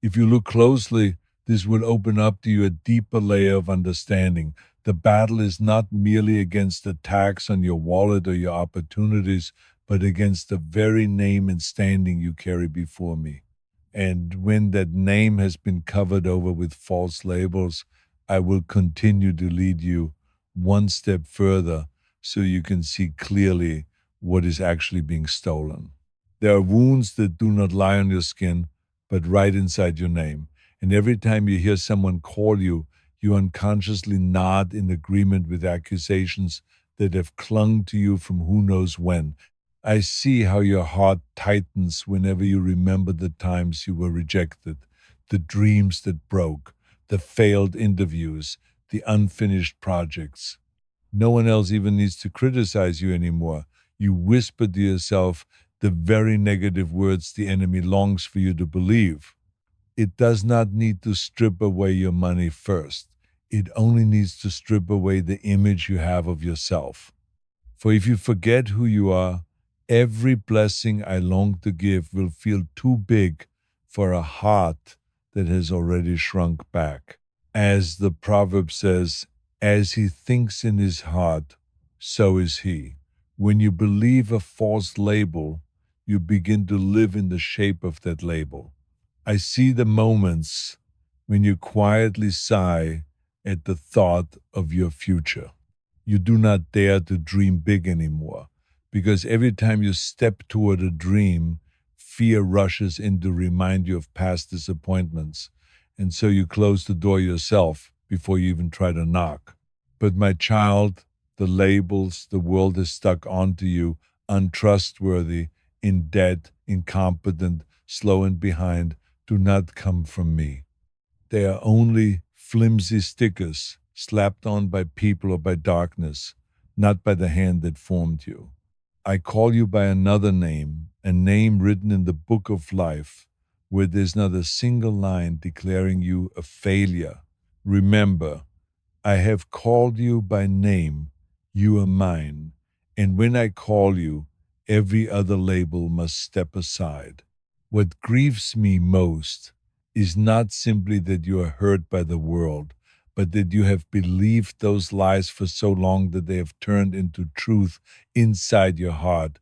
If you look closely, this will open up to you a deeper layer of understanding. The battle is not merely against attacks on your wallet or your opportunities, but against the very name and standing you carry before me. And when that name has been covered over with false labels, I will continue to lead you one step further so you can see clearly what is actually being stolen. There are wounds that do not lie on your skin, but right inside your name. And every time you hear someone call you, you unconsciously nod in agreement with accusations that have clung to you from who knows when. I see how your heart tightens whenever you remember the times you were rejected, the dreams that broke, the failed interviews, the unfinished projects. No one else even needs to criticize you anymore. You whisper to yourself the very negative words the enemy longs for you to believe. It does not need to strip away your money first. It only needs to strip away the image you have of yourself. For if you forget who you are, every blessing I long to give will feel too big for a heart that has already shrunk back. As the proverb says, as he thinks in his heart, so is he. When you believe a false label, you begin to live in the shape of that label. I see the moments when you quietly sigh at the thought of your future. You do not dare to dream big anymore because every time you step toward a dream, fear rushes in to remind you of past disappointments. And so you close the door yourself before you even try to knock. But my child, the labels the world has stuck onto you, untrustworthy, in debt, incompetent, slow and behind, do not come from me. They are only flimsy stickers slapped on by people or by darkness, not by the hand that formed you. I call you by another name, a name written in the book of life, where there's not a single line declaring you a failure. Remember, I have called you by name, you are mine, and when I call you, every other label must step aside. What grieves me most is not simply that you are hurt by the world, but that you have believed those lies for so long that they have turned into truth inside your heart.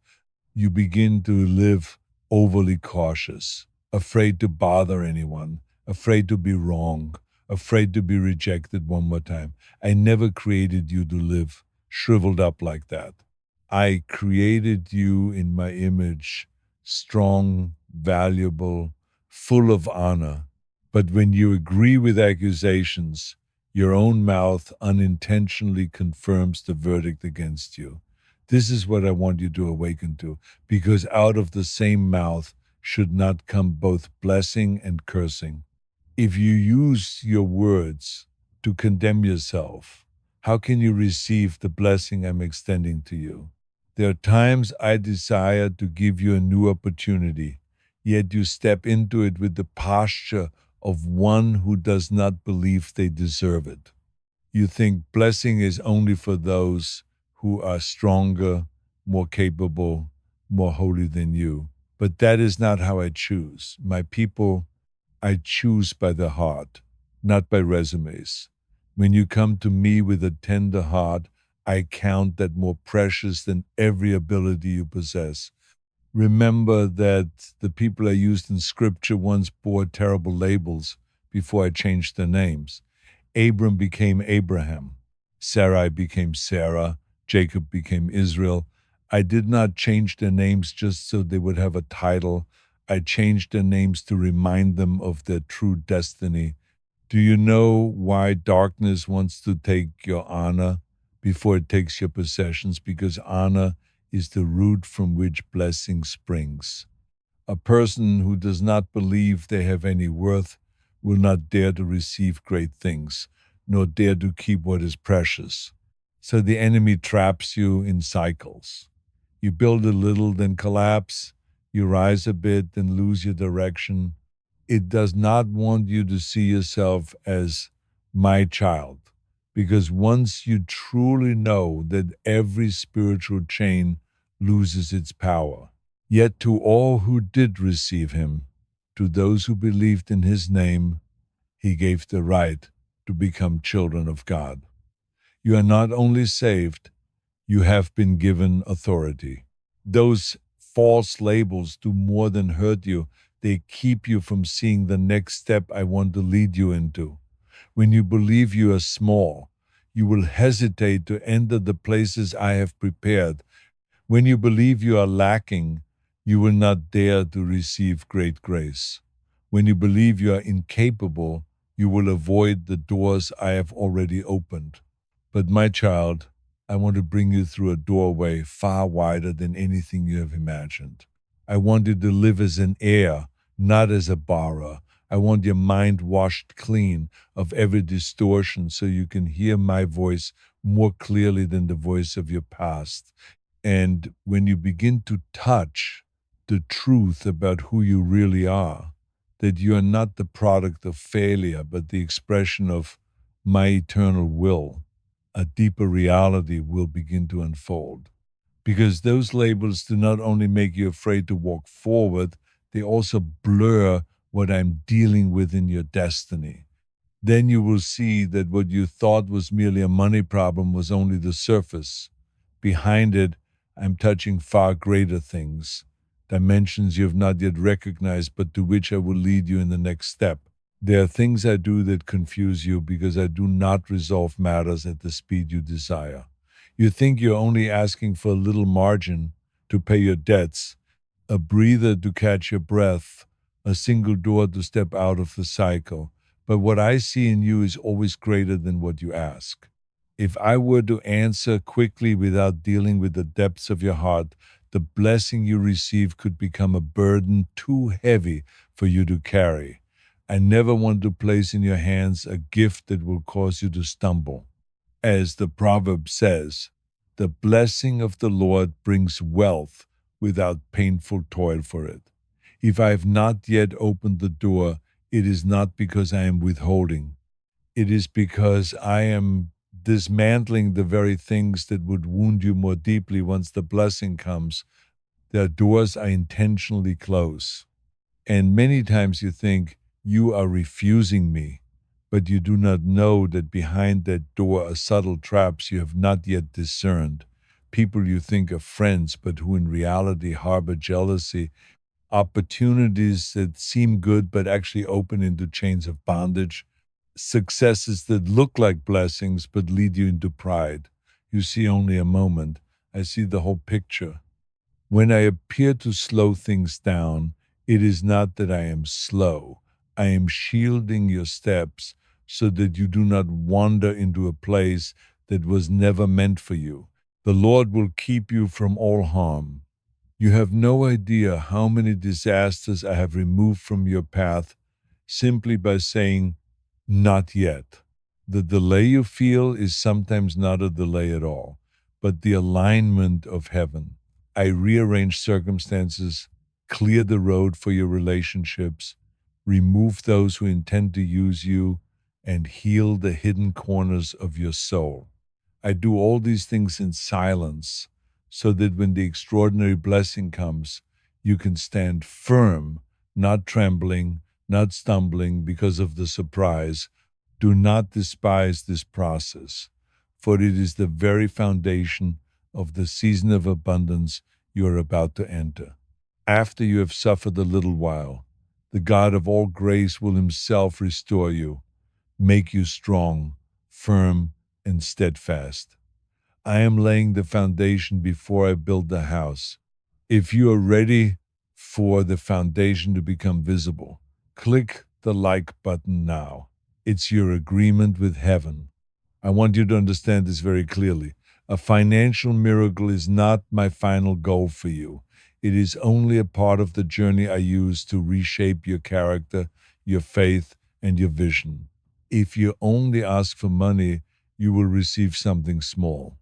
You begin to live overly cautious, afraid to bother anyone, afraid to be wrong, afraid to be rejected one more time. I never created you to live shriveled up like that. I created you in my image, strong, valuable, full of honor. But when you agree with accusations, your own mouth unintentionally confirms the verdict against you. This is what I want you to awaken to, because out of the same mouth should not come both blessing and cursing. If you use your words to condemn yourself, how can you receive the blessing I'm extending to you? There are times I desire to give you a new opportunity, yet you step into it with the posture of one who does not believe they deserve it. You think blessing is only for those who are stronger, more capable, more holy than you. But that is not how I choose. My people, I choose by the heart, not by resumes. When you come to me with a tender heart, I count that more precious than every ability you possess. Remember that the people I used in scripture once bore terrible labels before I changed their names. Abram became Abraham. Sarai became Sarah. Jacob became Israel. I did not change their names just so they would have a title. I changed their names to remind them of their true destiny. Do you know why darkness wants to take your honor before it takes your possessions? Because honor is the root from which blessing springs. A person who does not believe they have any worth will not dare to receive great things, nor dare to keep what is precious. So the enemy traps you in cycles. You build a little, then collapse. You rise a bit, then lose your direction. It does not want you to see yourself as my child, because once you truly know that every spiritual chain loses its power. Yet to all who did receive him, to those who believed in his name, he gave the right to become children of God. You are not only saved, you have been given authority. Those false labels do more than hurt you. They keep you from seeing the next step I want to lead you into. When you believe you are small, you will hesitate to enter the places I have prepared. When you believe you are lacking, you will not dare to receive great grace. When you believe you are incapable, you will avoid the doors I have already opened. But my child, I want to bring you through a doorway far wider than anything you have imagined. I want you to live as an heir, not as a borrower. I want your mind washed clean of every distortion so you can hear my voice more clearly than the voice of your past. And when you begin to touch the truth about who you really are, that you are not the product of failure, but the expression of my eternal will, a deeper reality will begin to unfold. Because those labels do not only make you afraid to walk forward, they also blur what I'm dealing with in your destiny. Then you will see that what you thought was merely a money problem was only the surface. Behind it, I'm touching far greater things, dimensions you have not yet recognized, but to which I will lead you in the next step. There are things I do that confuse you because I do not resolve matters at the speed you desire. You think you're only asking for a little margin to pay your debts, a breather to catch your breath, a single door to step out of the cycle. But what I see in you is always greater than what you ask. If I were to answer quickly without dealing with the depths of your heart, the blessing you receive could become a burden too heavy for you to carry. I never want to place in your hands a gift that will cause you to stumble. As the proverb says, the blessing of the Lord brings wealth without painful toil for it. If I have not yet opened the door, it is not because I am withholding. It is because I am dismantling the very things that would wound you more deeply once the blessing comes. There are doors I intentionally close. And many times you think, you are refusing me. but you do not know that behind that door are subtle traps you have not yet discerned. People you think are friends, but who in reality harbor jealousy, opportunities that seem good but actually open into chains of bondage, successes that look like blessings but lead you into pride. You see only a moment. I see the whole picture. When I appear to slow things down, it is not that I am slow. I am shielding your steps so that you do not wander into a place that was never meant for you. The Lord will keep you from all harm. You have no idea how many disasters I have removed from your path simply by saying, not yet. The delay you feel is sometimes not a delay at all, but the alignment of heaven. I rearrange circumstances, clear the road for your relationships, remove those who intend to use you, and heal the hidden corners of your soul. I do all these things in silence so that when the extraordinary blessing comes, you can stand firm, not trembling, not stumbling because of the surprise. Do not despise this process, for it is the very foundation of the season of abundance you are about to enter. After you have suffered a little while, the God of all grace will himself restore you, make you strong, firm, and steadfast. I am laying the foundation before I build the house. If you are ready for the foundation to become visible, click the like button now. It's your agreement with heaven. I want you to understand this very clearly. A financial miracle is not my final goal for you. It is only a part of the journey I use to reshape your character, your faith, and your vision. If you only ask for money, you will receive something small.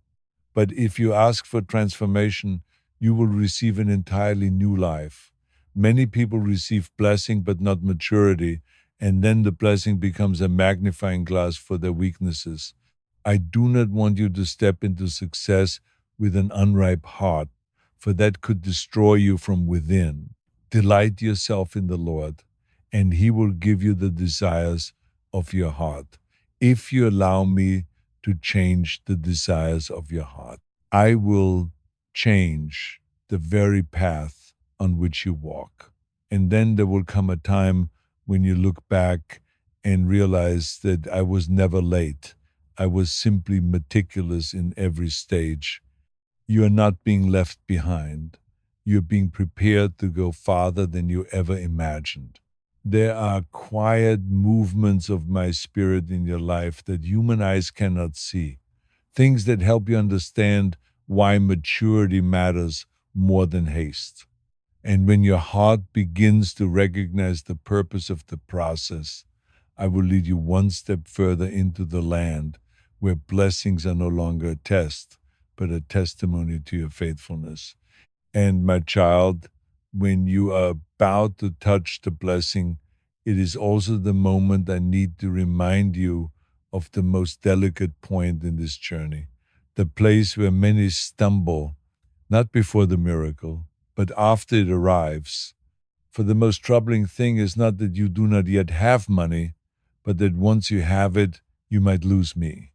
But if you ask for transformation, you will receive an entirely new life. Many people receive blessing but not maturity, and then the blessing becomes a magnifying glass for their weaknesses. I do not want you to step into success with an unripe heart, for that could destroy you from within. Delight yourself in the Lord, and He will give you the desires of your heart. If you allow me to change the desires of your heart, I will change the very path on which you walk. And then there will come a time when you look back and realize that I was never late. I was simply meticulous in every stage. You are not being left behind. You're being prepared to go farther than you ever imagined. There are quiet movements of my spirit in your life that human eyes cannot see. Things that help you understand why maturity matters more than haste. And when your heart begins to recognize the purpose of the process, I will lead you one step further into the land where blessings are no longer a test, but a testimony to your faithfulness. And my child, when you are about to touch the blessing, it is also the moment I need to remind you of the most delicate point in this journey, the place where many stumble, not before the miracle, but after it arrives. For the most troubling thing is not that you do not yet have money, but that once you have it, you might lose me.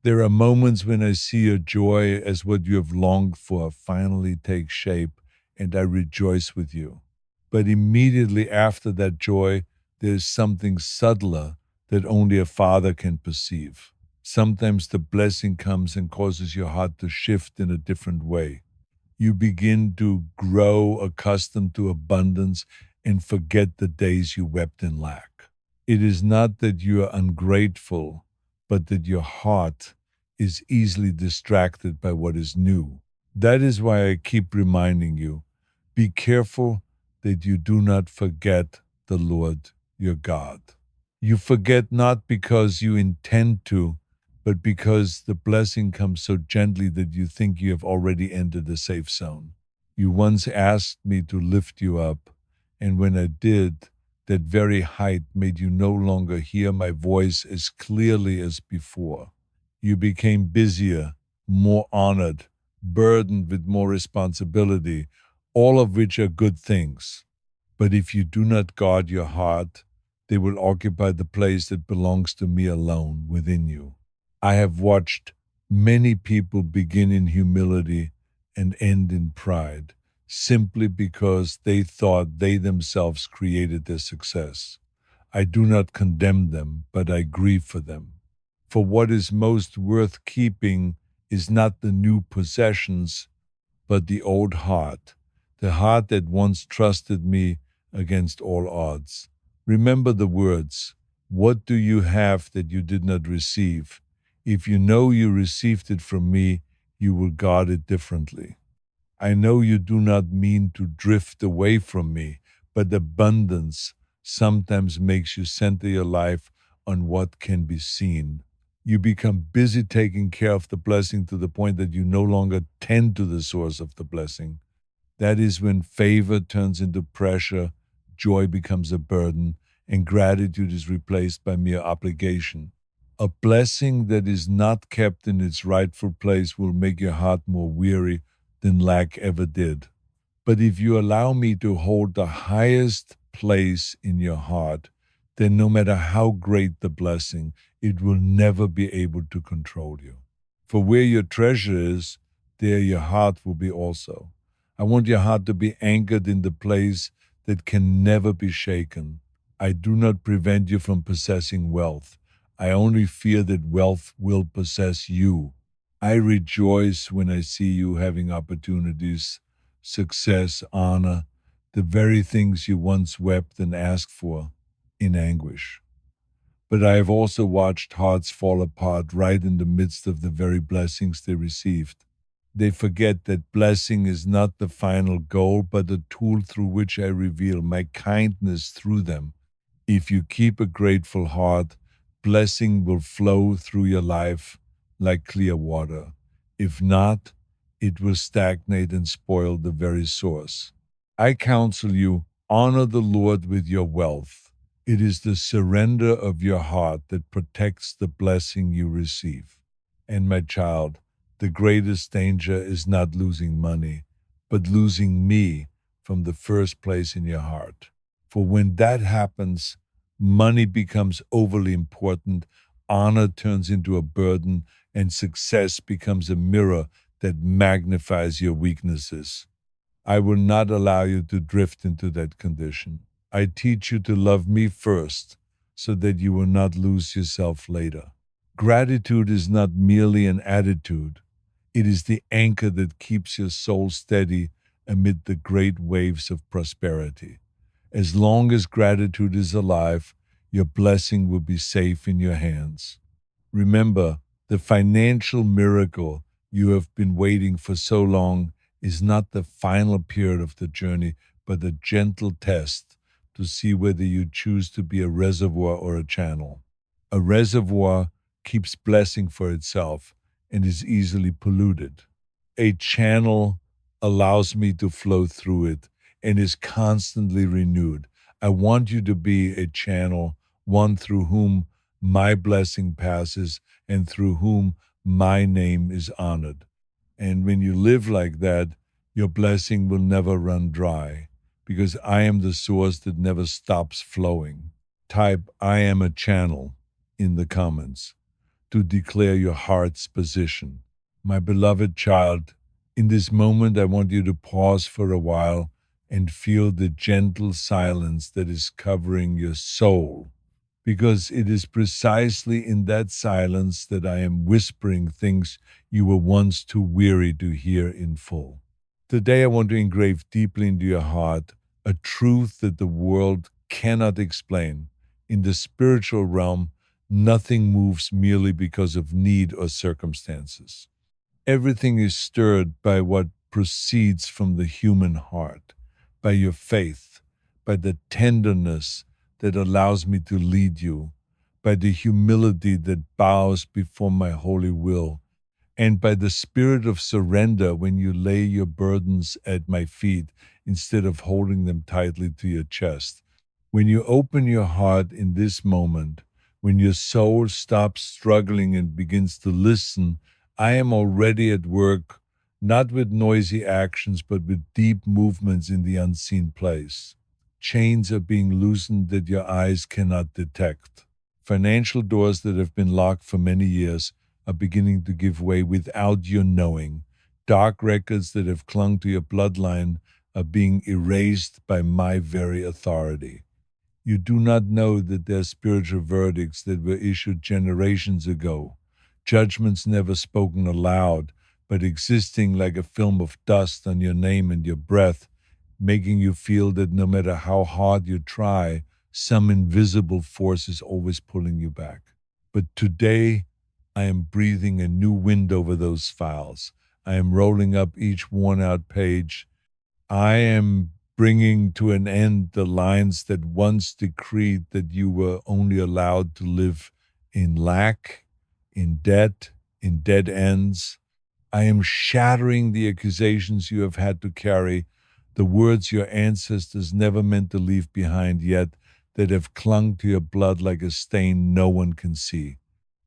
There are moments when I see your joy as what you have longed for finally takes shape, and I rejoice with you. But immediately after that joy, there is something subtler that only a father can perceive. Sometimes the blessing comes and causes your heart to shift in a different way. You begin to grow accustomed to abundance and forget the days you wept in lack. It is not that you are ungrateful, but that your heart is easily distracted by what is new. That is why I keep reminding you, be careful that you do not forget the Lord your God. You forget not because you intend to, but because the blessing comes so gently that you think you have already entered the safe zone. You once asked me to lift you up, and when I did, that very height made you no longer hear my voice as clearly as before. You became busier, more honored, burdened with more responsibility, all of which are good things. But if you do not guard your heart, they will occupy the place that belongs to me alone within you. I have watched many people begin in humility and end in pride simply because they thought they themselves created their success. I do not condemn them, but I grieve for them. For what is most worth keeping is not the new possessions, but the old heart, the heart that once trusted me against all odds. Remember the words, what do you have that you did not receive? If you know you received it from me, you will guard it differently. I know you do not mean to drift away from me, but abundance sometimes makes you center your life on what can be seen. You become busy taking care of the blessing to the point that you no longer tend to the source of the blessing. That is when favor turns into pressure, joy becomes a burden, and gratitude is replaced by mere obligation. A blessing that is not kept in its rightful place will make your heart more weary than lack ever did. But if you allow me to hold the highest place in your heart, then no matter how great the blessing, it will never be able to control you. For where your treasure is, there your heart will be also. I want your heart to be anchored in the place that can never be shaken. I do not prevent you from possessing wealth. I only fear that wealth will possess you. I rejoice when I see you having opportunities, success, honor, the very things you once wept and asked for in anguish. But I have also watched hearts fall apart right in the midst of the very blessings they received. They forget that blessing is not the final goal, but a tool through which I reveal my kindness through them. If you keep a grateful heart, blessing will flow through your life like clear water. If not, it will stagnate and spoil the very source. I counsel you, honor the Lord with your wealth. It is the surrender of your heart that protects the blessing you receive. And my child, the greatest danger is not losing money, but losing me from the first place in your heart. For when that happens, money becomes overly important, honor turns into a burden, and success becomes a mirror that magnifies your weaknesses. I will not allow you to drift into that condition. I teach you to love me first so that you will not lose yourself later. Gratitude is not merely an attitude, it is the anchor that keeps your soul steady amid the great waves of prosperity. As long as gratitude is alive, your blessing will be safe in your hands. Remember, the financial miracle you have been waiting for so long is not the final period of the journey, but a gentle test to see whether you choose to be a reservoir or a channel. A reservoir keeps blessing for itself and is easily polluted. A channel allows me to flow through it and is constantly renewed. I want you to be a channel, one through whom my blessing passes and through whom my name is honored. And when you live like that, your blessing will never run dry because I am the source that never stops flowing. Type I am a channel in the comments to declare your heart's position. My beloved child, in this moment, I want you to pause for a while and feel the gentle silence that is covering your soul, because it is precisely in that silence that I am whispering things you were once too weary to hear in full. Today, I want to engrave deeply into your heart a truth that the world cannot explain. In the spiritual realm, nothing moves merely because of need or circumstances. Everything is stirred by what proceeds from the human heart, by your faith, by the tenderness that allows me to lead you, by the humility that bows before my holy will, and by the spirit of surrender when you lay your burdens at my feet instead of holding them tightly to your chest. When you open your heart in this moment, when your soul stops struggling and begins to listen, I am already at work, not with noisy actions, but with deep movements in the unseen place. Chains are being loosened that your eyes cannot detect. Financial doors that have been locked for many years are beginning to give way without your knowing. Dark records that have clung to your bloodline are being erased by my very authority. You do not know that there are spiritual verdicts that were issued generations ago, judgments never spoken aloud, but existing like a film of dust on your name and your breath, making you feel that no matter how hard you try, some invisible force is always pulling you back. But today, I am breathing a new wind over those files. I am rolling up each worn out page. I am bringing to an end the lines that once decreed that you were only allowed to live in lack, in debt, in dead ends. I am shattering the accusations you have had to carry, the words your ancestors never meant to leave behind yet that have clung to your blood like a stain no one can see.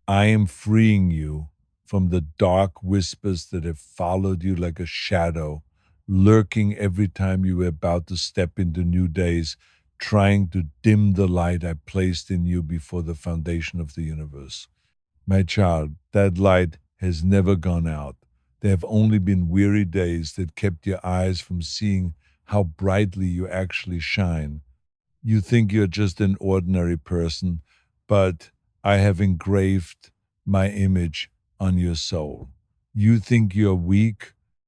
I am freeing you from the dark whispers that have followed you like a shadow, lurking every time you were about to step into new days, trying to dim the light I placed in you before the foundation of the universe. My child, that light has never gone out. There have only been weary days that kept your eyes from seeing how brightly you actually shine. You think you're just an ordinary person, but I have engraved my image on your soul. You think you're weak,